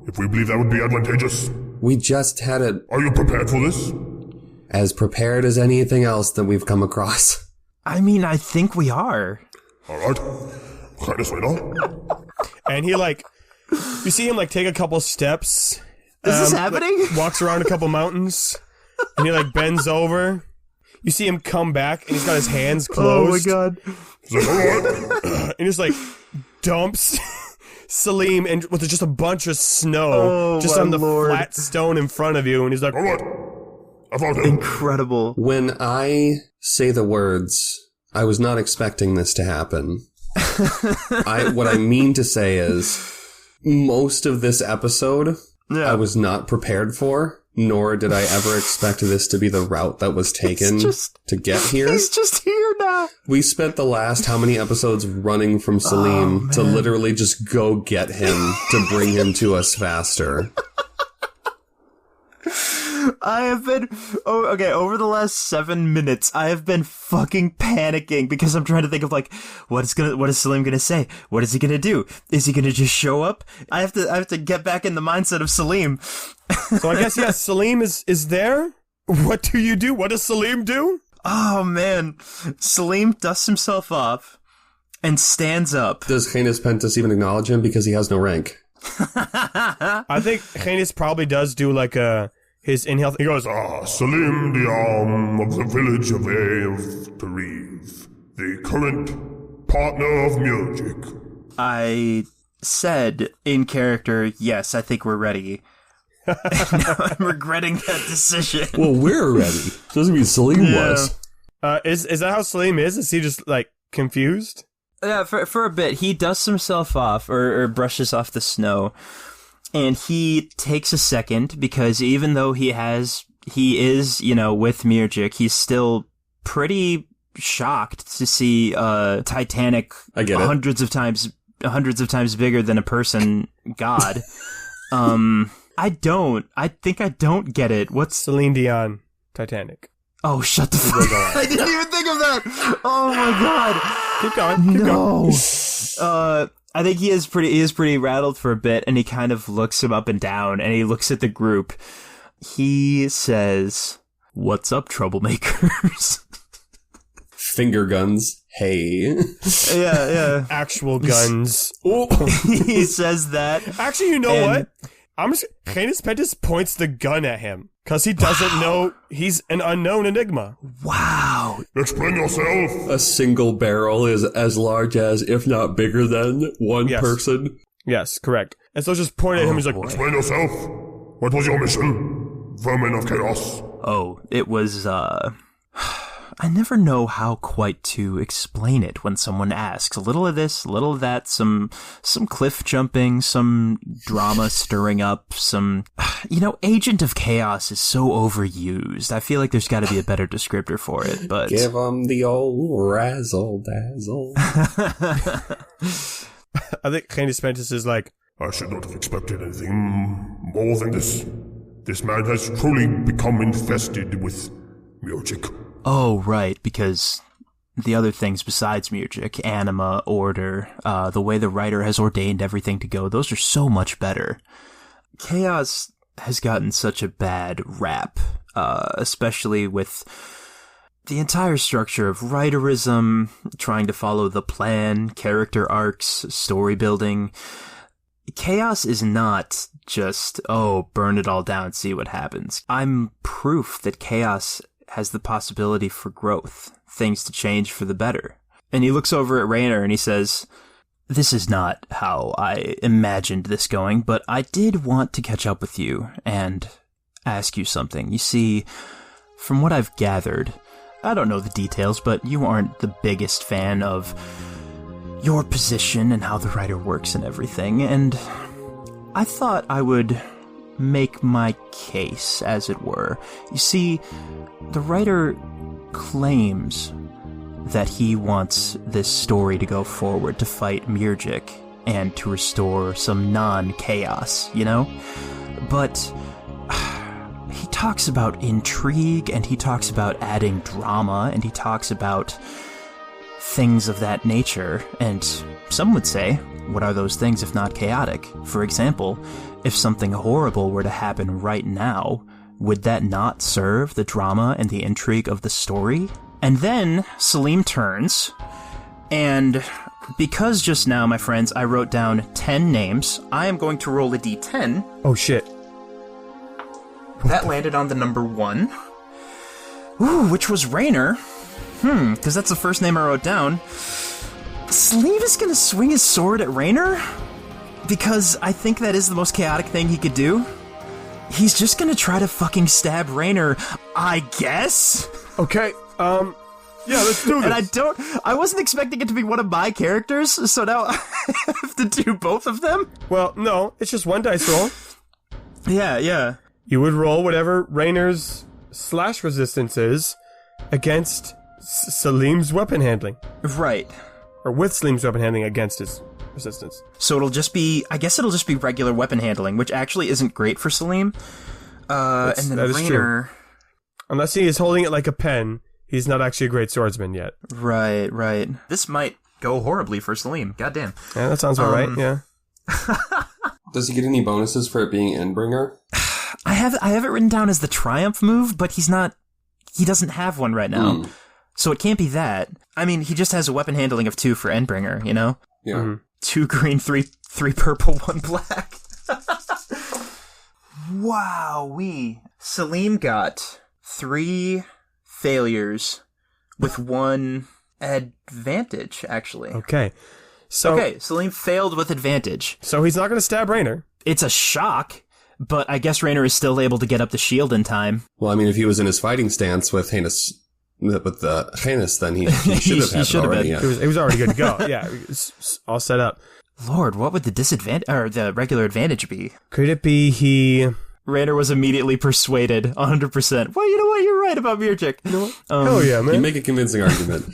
If we believe that would be advantageous. We just had it Are you prepared for this? as prepared as anything else that we've come across. I mean, I think we are. Alright. Canis Raynor. And he, like, you see him, like, take a couple steps. Is this happening? Like, walks around a couple mountains. And he, like, bends over. You see him come back, and he's got his hands closed. God. He's like, alright. And just, like, dumps Salim and with just a bunch of snow just my on the Lord. flat stone in front of you. And he's like, Alright. I found him. Incredible. When I say the words, I was not expecting this to happen. What I mean to say is, most of this episode, Yeah. I was not prepared for, nor did I ever expect this to be the route that was taken to get here. He's just here now. We spent the last how many episodes running from Salim to literally just go get him to bring him to us faster. I have been, over the last 7 minutes, I have been fucking panicking because I'm trying to think of, like, what is Salim gonna say? What is he gonna do? Is he gonna just show up? I have to get back in the mindset of Salim. so I guess, yeah, Salim is there. What do you do? What does Salim do? Oh, man. Salim dusts himself off and stands up. Does Canis Pentis even acknowledge him because he has no rank? I think Canis probably does do, like, his inhale. He goes, Salim the Arm of the village of Ev Periv, the current partner of Murgic. I said in character, yes, I think we're ready. Now I'm regretting that decision. Well, we're ready. Doesn't mean Salim was. Is that how Salim is? Is he just, like, confused? Yeah, for a bit, he dusts himself off or brushes off the snow, and he takes a second because even though he is, with Murgic, he's still pretty shocked to see Titanic I get it. hundreds of times bigger than a person god. I think I don't get it. What's Celine Dion, Titanic. Oh, shut the fuck up. I didn't even think of that. Oh my god. Keep going. No. I think he is pretty rattled for a bit, and he kind of looks him up and down, and he looks at the group. He says, "What's up, troublemakers?" Finger guns. Hey. Yeah. Actual guns. He says that. Actually, you know what? Canis Pentis points the gun at him because he doesn't know he's an unknown enigma. Wow. Explain yourself. A single barrel is as large as, if not bigger than, one Yes. person. Yes, correct. And so just point at him. He's like, Explain yourself. What was your mission? Vermin of Chaos. Oh, it was, I never know how quite to explain it when someone asks. A little of this, a little of that, some cliff jumping, some drama stirring up, some... Agent of Chaos is so overused. I feel like there's got to be a better descriptor for it, but... Give them the old razzle-dazzle. I think Canis Ventus is like, I should not have expected anything more than this. This man has truly become infested with Murgic. Oh, right, because the other things besides Murgic, Anima, Order, the way the writer has ordained everything to go, those are so much better. Chaos has gotten such a bad rap, especially with the entire structure of writerism, trying to follow the plan, character arcs, story building. Chaos is not just, burn it all down, see what happens. I'm proof that Chaos has the possibility for growth, things to change for the better. And he looks over at Raynor and he says, this is not how I imagined this going, but I did want to catch up with you and ask you something. You see, from what I've gathered, I don't know the details, but you aren't the biggest fan of your position and how the writer works and everything, and I thought I would make my case, as it were. You see, the writer claims that he wants this story to go forward, to fight Murgic, and to restore some non-chaos, But he talks about intrigue, and he talks about adding drama, and he talks about things of that nature, and some would say, what are those things if not chaotic? For example, if something horrible were to happen right now, would that not serve the drama and the intrigue of the story? And then Salim turns, and because just now, my friends, I wrote down 10 names, I am going to roll a d10. oh shit. That landed on the number 1. Ooh, which was Raynor. Because that's the first name I wrote down. Sleeve is going to swing his sword at Raynor? Because I think that is the most chaotic thing he could do. He's just going to try to fucking stab Raynor, I guess? Okay, yeah, let's do this. And I wasn't expecting it to be one of my characters, so now I have to do both of them? Well, no, it's just one dice roll. Yeah. You would roll whatever Raynor's slash resistance is against Salim's weapon handling. Right. Or with Salim's weapon handling against his resistance. So it'll just be regular weapon handling, which actually isn't great for Salim. And then that is Raynor... true. Unless he is holding it like a pen, he's not actually a great swordsman yet. Right. This might go horribly for Salim. Goddamn. Yeah, that sounds about right, yeah. Does he get any bonuses for it being Endbringer? I have it written down as the triumph move, but he doesn't have one right now. So it can't be that. I mean, he just has a weapon handling of 2 for Endbringer, Yeah. Mm-hmm. 2 green, 3 purple, 1 black. Wow-wee. Salim got 3 failures with 1 advantage, actually. Okay. So Salim failed with advantage. So he's not going to stab Raynor. It's a shock, but I guess Raynor is still able to get up the shield in time. Well, I mean, if he was in his fighting stance with Heinous, then he should have had it already. Yeah. It was already good to go. Yeah, it's all set up. Lord, what would the disadvantage or the regular advantage be? Could it be he... Raynor was immediately persuaded, 100%. Well, you know what? You're right about Murgic. Hell yeah, man. You make a convincing argument.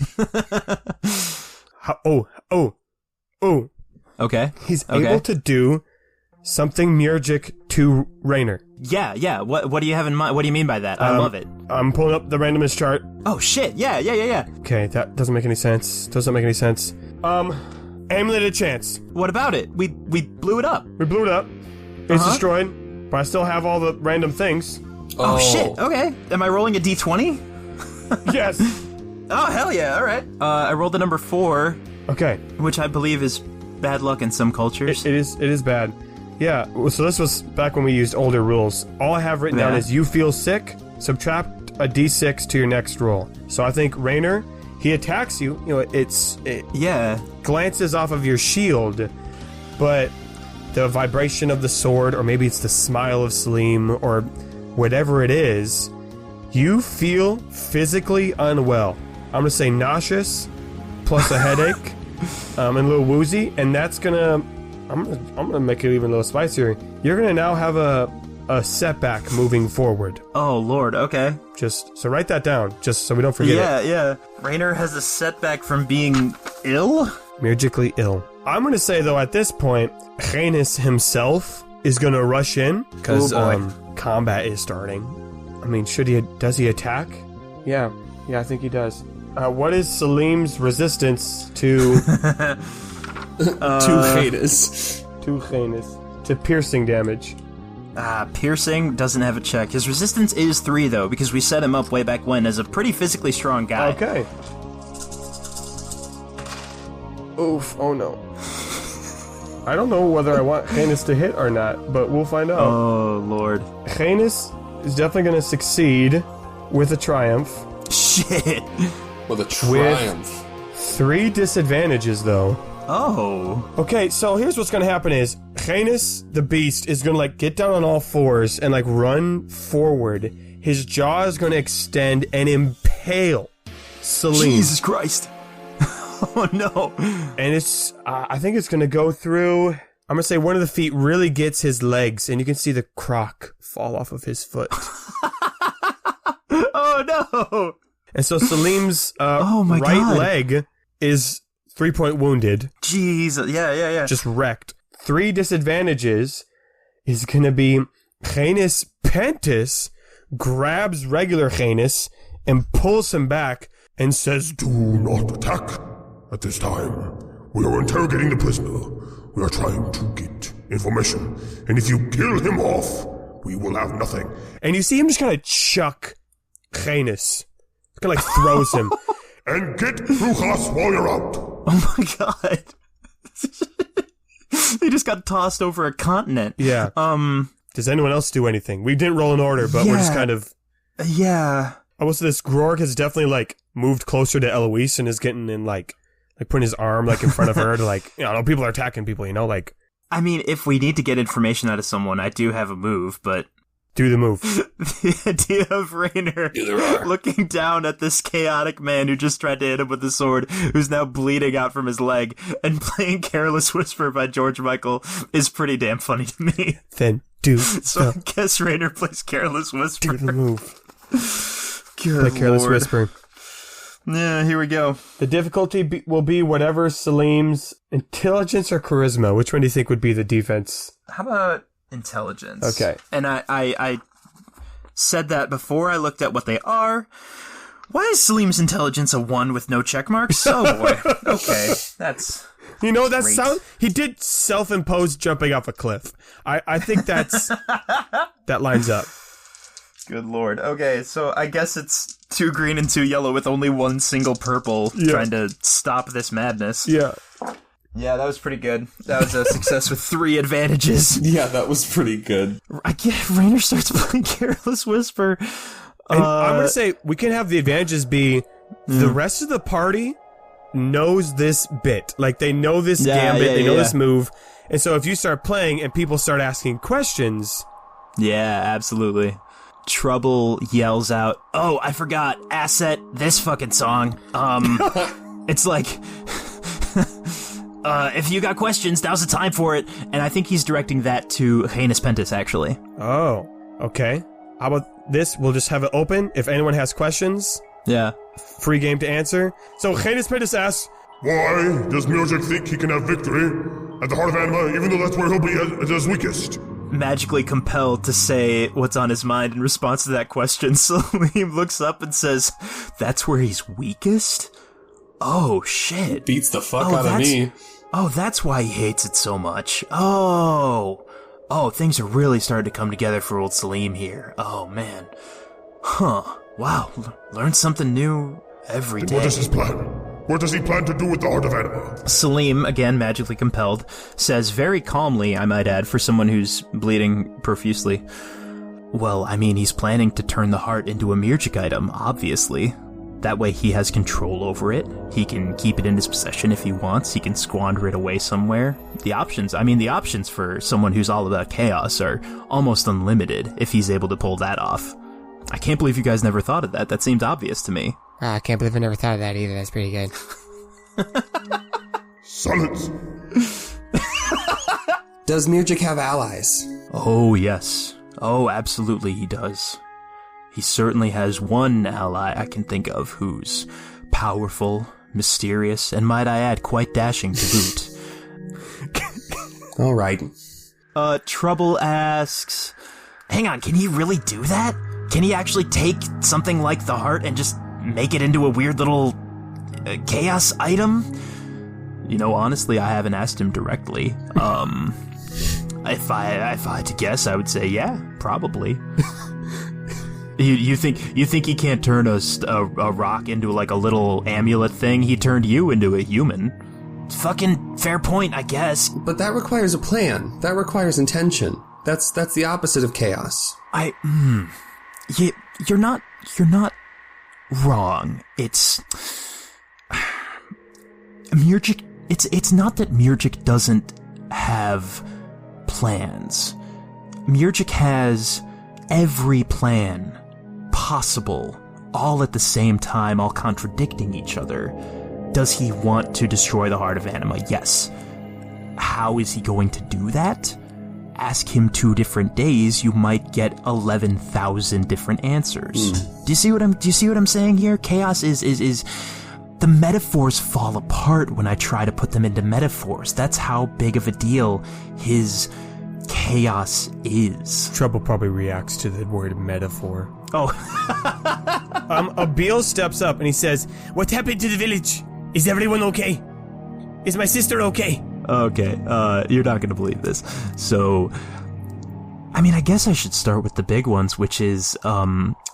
Okay. He's able to do something Murgic to Raynor. Yeah. What do you have in mind? What do you mean by that? I love it. I'm pulling up the randomness chart. Oh, shit. Yeah. Okay, that doesn't make any sense. Amulet of Chance. What about it? We blew it up. We blew it up. It's destroyed, but I still have all the random things. Oh, shit. Okay. Am I rolling a d20? Yes. Oh, hell yeah. All right. I rolled the number 4. Okay. Which I believe is bad luck in some cultures. It is bad. Yeah, so this was back when we used older rules. All I have written down is you feel sick, subtract a d6 to your next roll. So I think Raynor, he attacks you. You know, it glances off of your shield, but the vibration of the sword, or maybe it's the smile of Salim, or whatever it is, You feel physically unwell. I'm going to say nauseous, plus a headache, and a little woozy, and that's going to... I'm gonna make it even a little spicier. You're going to now have a setback moving forward. Oh, Lord, okay. So write that down, just so we don't forget it. Yeah. Rainer has a setback from being ill? Magically ill. I'm going to say, though, at this point, Rhaenys himself is going to rush in, because combat is starting. I mean, does he attack? Yeah, I think he does. What is Salim's resistance to... to Rhaenys. To piercing damage. Piercing doesn't have a check. His resistance is 3, though, because we set him up way back when as a pretty physically strong guy. Okay. Oof, oh no. I don't know whether I want Rhaenys to hit or not, but we'll find out. Oh, Lord. Rhaenys is definitely going to succeed with a triumph. Shit. With a triumph. With 3 disadvantages, though. Oh. Okay, so here's what's gonna happen is Rhaenys, the beast, is gonna get down on all fours and run forward. His jaw is gonna extend and impale Salim. Jesus Christ. Oh no. And it's I think it's gonna go through. I'm gonna say one of the feet really gets his legs, and you can see the croc fall off of his foot. Oh no. And so Salim's my right God. leg is 3-point wounded. Jesus. Yeah. Just wrecked. 3 disadvantages is going to be Rhaenys Pentis grabs regular Rhaenys and pulls him back and says, Do not attack at this time. We are interrogating the prisoner. We are trying to get information. And if you kill him off, we will have nothing. And you see him just kind of chuck Rhaenys. Kind of throws him. And get Brujas while you're out. Oh my God. They just got tossed over a continent. Yeah. Does anyone else do anything? We didn't roll an order, but we're just kind of... Yeah. I will say this, Grorg has definitely, moved closer to Eloise and is getting in, putting his arm, in front of her to, people are attacking people, I mean, if we need to get information out of someone, I do have a move, but... Do the move. The idea of Rainer looking down at this chaotic man who just tried to hit him with a sword, who's now bleeding out from his leg, and playing Careless Whisper by George Michael is pretty damn funny to me. Then do So I guess Rainer plays Careless Whisper. Do the move. Good Play Careless Lord. Whisper. Yeah, here we go. The difficulty will be whatever Salim's intelligence or charisma. Which one do you think would be the defense? How about... intelligence. Okay. And I said that before I looked at what they are. Why is Salim's intelligence a 1 with no check marks? Oh boy. Okay. That's... that great. sound... He did self-impose jumping off a cliff. I think that's... that lines up. Good Lord. Okay, so I guess it's 2 green and 2 yellow with only 1 single purple trying to stop this madness. Yeah. Yeah, that was pretty good. That was a success with 3 advantages. Yeah, that was pretty good. I get Rainer starts playing Careless Whisper. And I'm going to say, we can have the advantages be the rest of the party knows this bit. They know this gambit, they know this move. And so if you start playing and people start asking questions... Yeah, absolutely. Trouble yells out, "Oh, I forgot, Asset, this fucking song. It's if you got questions, now's the time for it." And I think he's directing that to Rhaenys Pentis, actually. Oh, okay. How about this? We'll just have it open. If anyone has questions, Yeah. free game to answer. So Rhaenys Pentis asks, Why does Miojic think he can have victory at the Heart of Anima, even though that's where he'll be at his weakest? Magically compelled to say what's on his mind in response to that question, Salim looks up and says, "That's where he's weakest? Oh, shit. Beats the fuck out of me. Oh, that's why he hates it so much. Oh, things are really starting to come together for old Salim here. Oh, man. Huh. Wow. Learn something new every day." What is his plan? What does he plan to do with the Heart of Anima? Salim, again magically compelled, says very calmly, I might add, for someone who's bleeding profusely, "Well, I mean, he's planning to turn the heart into a Mirjik item, obviously. That way he has control over it. He can keep it in his possession if he wants. He can squander it away somewhere. The options for someone who's all about chaos are almost unlimited if he's able to pull that off. I can't believe you guys never thought of that. That seemed obvious to me. I can't believe I never thought of that either. That's pretty good. Silence! Does Mirjik have allies? Oh, yes. Oh, absolutely he does. He certainly has one ally I can think of who's powerful, mysterious, and might I add, quite dashing to boot. All right. Trouble asks, hang on, can he really do that? Can he actually take something like the heart and just make it into a weird little chaos item? You know, honestly, I haven't asked him directly. If I had to guess, I would say yeah, probably. You think he can't turn a rock into like a little amulet thing? He turned you into a human. Fucking fair point, I guess. But that requires a plan. That requires intention. That's the opposite of chaos. You're not wrong. It's Mirjik. It's not that Mirjik doesn't have plans. Mirjik has every plan possible, all at the same time, all contradicting each other. Does he want to destroy the heart of Anima? Yes. How is he going to do that? Ask him 2 different days, you might get 11,000 different answers. Do you see what I'm saying here? Chaos is the metaphors fall apart when I try to put them into metaphors. That's how big of a deal his chaos is. Trouble probably reacts to the word metaphor. Oh. Abil steps up and he says, "What happened to the village? Is everyone okay? Is my sister okay?" Okay, you're not gonna believe this. So, I mean, I guess I should start with the big ones, which is,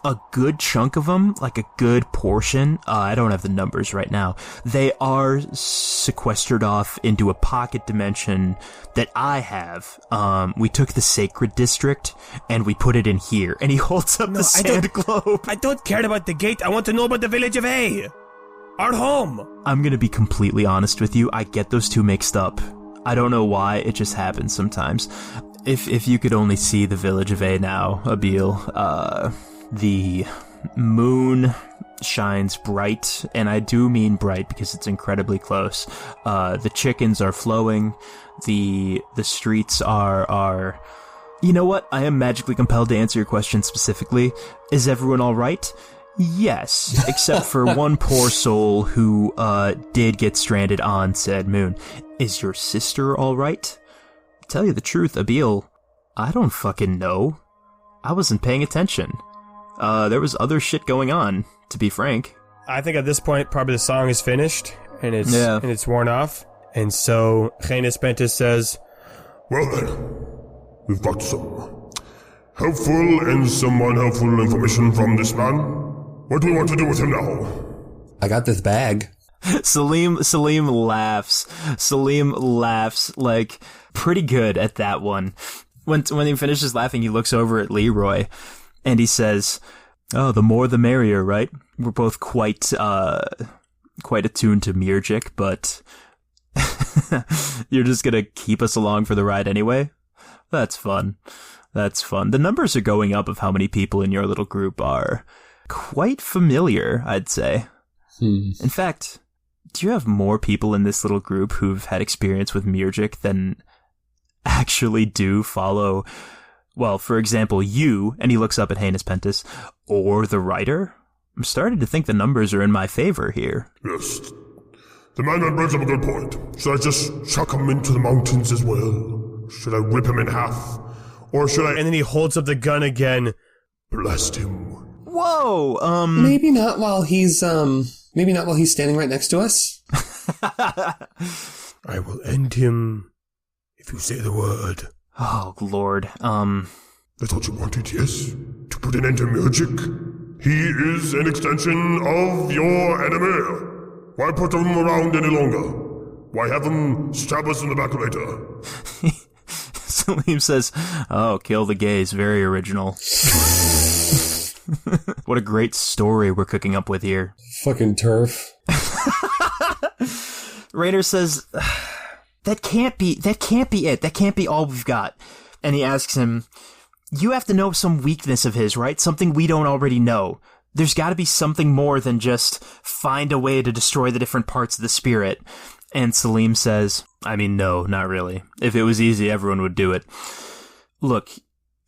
a good chunk of them, like a good portion, I don't have the numbers right now, they are sequestered off into a pocket dimension that I have. We took the Sacred District, and we put it in here, and he holds up the sand globe. I don't care about the gate, I want to know about the village of A. Our home. I'm gonna be completely honest with you, I get those two mixed up. I don't know why, it just happens sometimes. If you could only see the village of A now, Abil, the moon shines bright, and I do mean bright because it's incredibly close. The chickens are flowing, the streets are... You know what? I am magically compelled to answer your question specifically. Is everyone alright? Yes, except for one poor soul who did get stranded on said moon. Is your sister alright? Tell you the truth, Abil, I don't fucking know. I wasn't paying attention. There was other shit going on, to be frank. I think at this point, probably the song is finished, and it's worn off. And so, Rhaenys Pentis says, Well then, we've got some helpful and some unhelpful information from this man. What do we want to do with him now? I got this bag. Salim laughs. Salim laughs, like, pretty good at that one. When he finishes laughing, he looks over at Leroy, and he says, "Oh, the more the merrier, right? We're both quite attuned to Mirjik, but you're just gonna keep us along for the ride anyway? That's fun. That's fun. The numbers are going up of how many people in your little group are quite familiar, I'd say. In fact, do you have more people in this little group who've had experience with Mirjik than actually do follow, well, for example, you," and he looks up at Rhaenys Pentis, "or the writer? I'm starting to think the numbers are in my favor here." Yes. The man brings up a good point. Should I just chuck him into the mountains as well? Should I rip him in half? Or should I... And then he holds up the gun again. Blast him. Whoa, Maybe not while he's standing right next to us. I will end him if you say the word. Oh, Lord, That's what you wanted, yes? To put an end to Mirjik? He is an extension of your enemy. Why put him around any longer? Why have him stab us in the back later? Salim says, "Oh, kill the gays, very original." What a great story we're cooking up with here. Fucking turf. Raider says, "That can't be it. That can't be all we've got." And he asks him, you have to know some weakness of his, right? Something we don't already know. There's got to be something more than just find a way to destroy the different parts of the spirit. And Salim says, I mean, no, not really. If it was easy, everyone would do it. Look,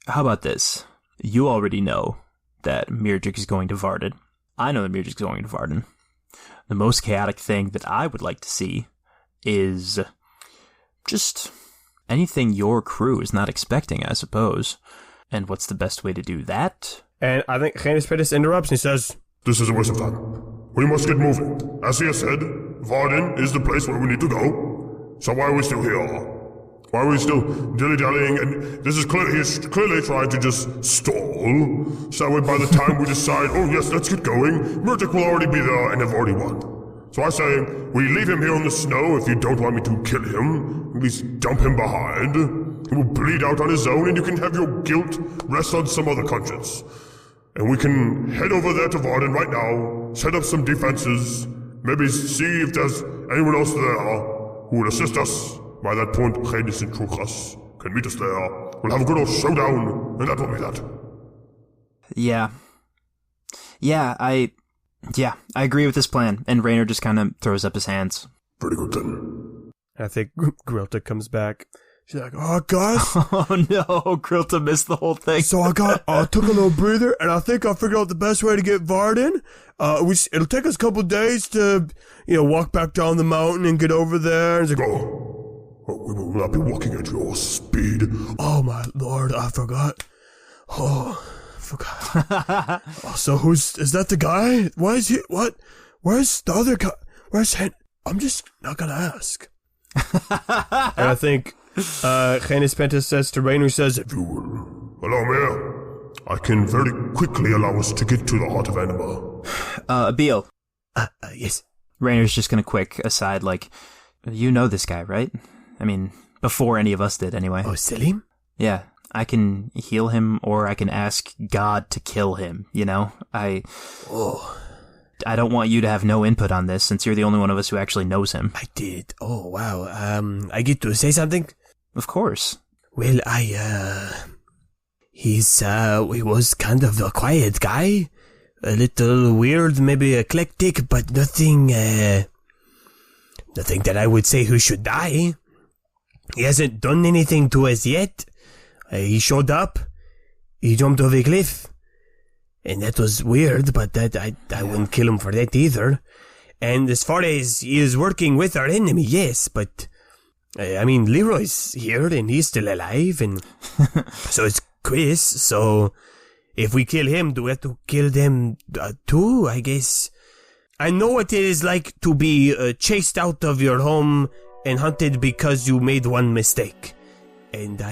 how about this? You already know that Mirjik is going to Varden. I know that Mirjik is going to Varden. The most chaotic thing that I would like to see is just anything your crew is not expecting, I suppose. And what's the best way to do that? And I think Rhaenys Pentis interrupts and he says, This is a waste of time. We must get moving. As he has said, Varden is the place where we need to go. So why are we still here? Why are we still dilly-dallying? And this is clearly, he's clearly trying to just stall. So that way by the time we decide, oh yes, let's get going, Mirjik will already be there and have already won. So I say, we leave him here in the snow if you don't want me to kill him. At least dump him behind. He will bleed out on his own and you can have your guilt rest on some other conscience. And we can head over there to Varden right now, set up some defenses, maybe see if there's anyone else there who will assist us. By that point, Rhaenys and Truchas can meet us there. We'll have a good old showdown, and that will be that. Yeah, I agree with this plan. And Raynor just kind of throws up his hands. Pretty good then. I think Grilta comes back. She's like, oh, guys. Oh, no, Grilta missed the whole thing. So I took a little breather, and I think I figured out the best way to get Varden. It'll take us a couple days to, walk back down the mountain and get over there. And it's like, we will not be walking at your speed. Oh, my lord, I forgot. Oh, I forgot. So is that the guy? Why is he, what? Where's the other guy? Where's Hen? I'm just not gonna ask. And I think, Rhaenys Pentis says to Raynor, says, if you will allow me, I can very quickly allow us to get to the heart of Anima. Beal. Yes. Raynor's just gonna quick aside, like, you know this guy, right? I mean, before any of us did, anyway. Oh, Selim? Yeah, I can heal him, or I can ask God to kill him, I don't want you to have no input on this, since you're the only one of us who actually knows him. I did. Oh, wow. I get to say something? Of course. Well, he was kind of a quiet guy. A little weird, maybe eclectic, but nothing that I would say who should die. He hasn't done anything to us yet. He showed up. He jumped over a cliff. And that was weird, but I wouldn't kill him for that either. And as far as he is working with our enemy, yes, but Leroy's here and he's still alive, and so it's Chris. So if we kill him, do we have to kill them too? I guess. I know what it is like to be chased out of your home and hunted because you made one mistake. And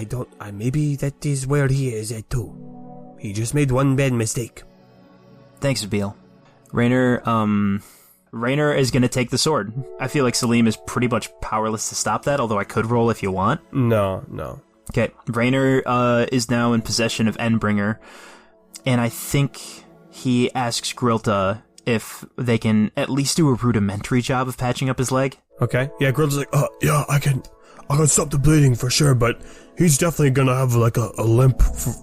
maybe that is where he is at too. He just made one bad mistake. Thanks, Beal. Raynor is gonna take the sword. I feel like Salim is pretty much powerless to stop that, although I could roll if you want. No. Okay, Raynor is now in possession of Endbringer, and I think he asks Grilta if they can at least do a rudimentary job of patching up his leg. Okay. Yeah, Grilta's like, yeah, I can stop the bleeding for sure, but he's definitely gonna have like a limp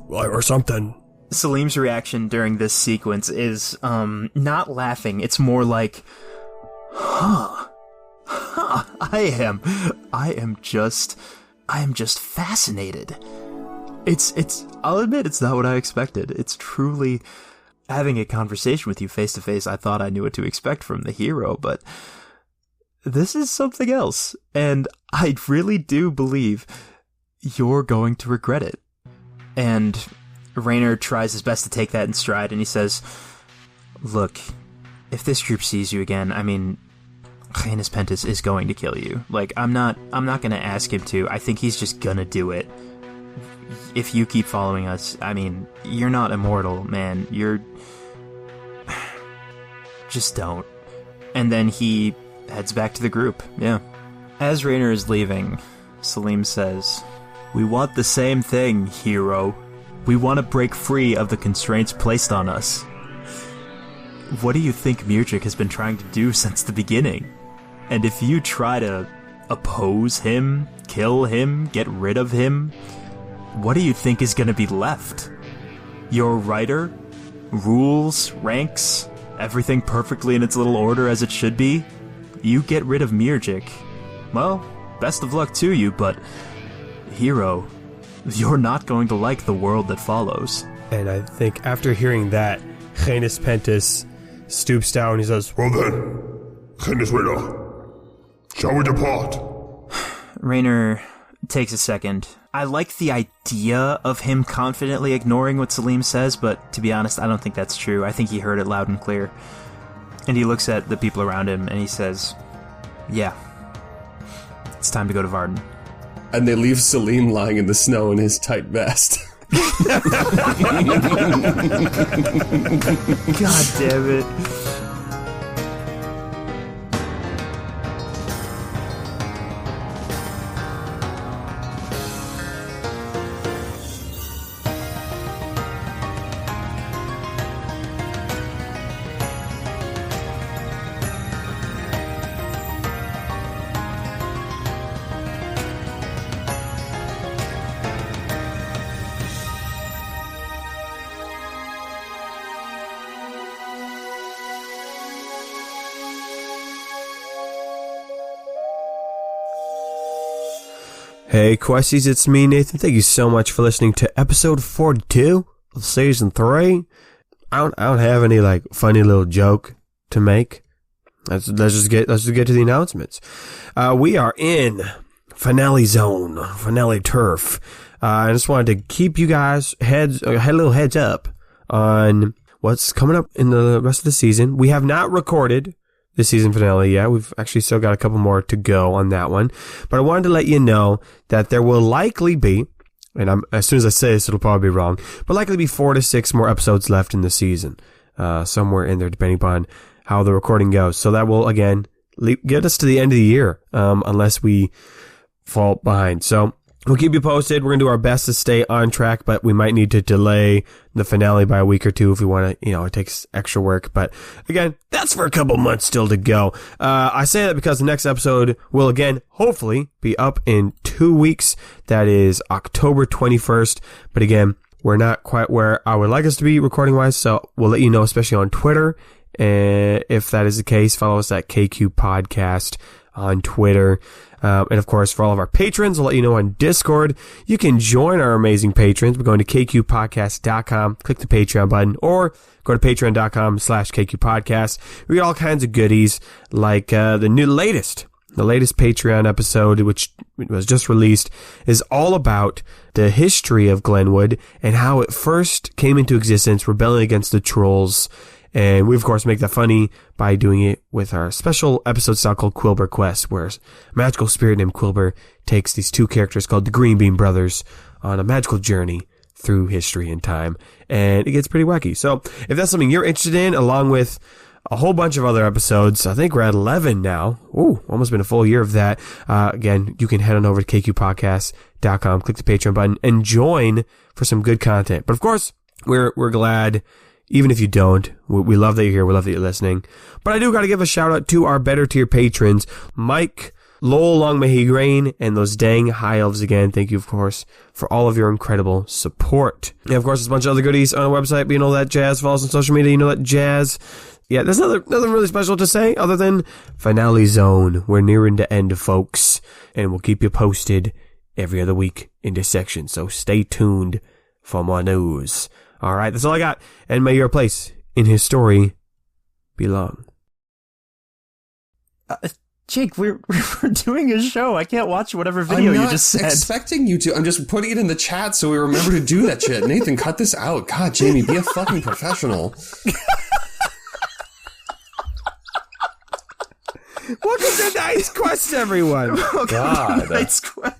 or something. Salim's reaction during this sequence is not laughing. It's more like, I am just fascinated. I'll admit it's not what I expected. It's truly having a conversation with you face to face. I thought I knew what to expect from the hero, but this is something else. And I really do believe you're going to regret it. And Raynor tries his best to take that in stride, and he says, look, if this group sees you again, Rhaenys Pentis is going to kill you. Like, I'm not gonna ask him to. I think he's just gonna do it. If you keep following us, you're not immortal, man. Just don't. And then he heads back to the group, yeah. As Raynor is leaving, Salim says, we want the same thing, hero. We want to break free of the constraints placed on us. What do you think Mirjik has been trying to do since the beginning? And if you try to oppose him, kill him, get rid of him, what do you think is going to be left? Your writer? Rules, ranks, everything perfectly in its little order as it should be? You get rid of Mirjik. Well, best of luck to you, but... Hero, you're not going to like the world that follows. And I think after hearing that, Canis Pentus stoops down and he says, Well then, Canis Raynor, shall we depart? Raynor takes a second. I like the idea of him confidently ignoring what Salim says, but to be honest, I don't think that's true. I think he heard it loud and clear. And he looks at the people around him and he says, yeah, it's time to go to Varden. And they leave Salim lying in the snow in his tight vest. God damn it. Hey, Questies, it's me, Nathan. Thank you so much for listening to episode 42 of season 3. I don't have any funny little joke to make. Let's just get to the announcements. We are in finale zone, finale turf. I just wanted to keep you guys heads up on what's coming up in the rest of the season. We have not recorded the season finale yet. We've actually still got a couple more to go on that one. But I wanted to let you know that there will likely be, and as soon as I say this, it'll probably be wrong, but likely be 4 to 6 more episodes left in the season. Somewhere in there, depending upon how the recording goes. So that will, again, get us to the end of the year, unless we fall behind. So we'll keep you posted. We're going to do our best to stay on track, but we might need to delay the finale by a week or two if we want to, it takes extra work. But again, that's for a couple months still to go. I say that because the next episode will again, hopefully, be up in 2 weeks. That is October 21st. But again, we're not quite where I would like us to be recording wise. So we'll let you know, especially on Twitter. And if that is the case, follow us at KQ Podcast on Twitter. And of course, for all of our patrons, I'll let you know on Discord. You can join our amazing patrons by going to kqpodcast.com, click the Patreon button, or go to patreon.com/kqpodcast. We get all kinds of goodies, like the latest Patreon episode, which was just released, is all about the history of Glenwood and how it first came into existence, rebelling against the trolls. And we, of course, make that funny by doing it with our special episode style called Quilber Quest, where a magical spirit named Quilber takes these two characters called the Green Bean Brothers on a magical journey through history and time. And it gets pretty wacky. So if that's something you're interested in, along with a whole bunch of other episodes, I think we're at 11 now. Ooh, almost been a full year of that. Again, you can head on over to kqpodcast.com, click the Patreon button, and join for some good content. But of course, we're glad. Even if you don't, we love that you're here. We love that you're listening. But I do got to give a shout out to our better tier patrons, Mike, Lowell Long May He Reign, and those dang high elves again. Thank you, of course, for all of your incredible support. And of course, there's a bunch of other goodies on our website, but you know that jazz. Follow us on social media, you know that jazz. Yeah, there's nothing really special to say other than finale zone. We're nearing the end, folks, and we'll keep you posted every other week in this section. So stay tuned for more news. All right, that's all I got. And may your place in his story be long. Jake, we're doing a show. I can't watch whatever video you just said. I'm not expecting you to. I'm just putting it in the chat so we remember to do that shit. Nathan, cut this out. God, Jamie, be a fucking professional. Welcome to Night's Quest, everyone. God. Night's Quest.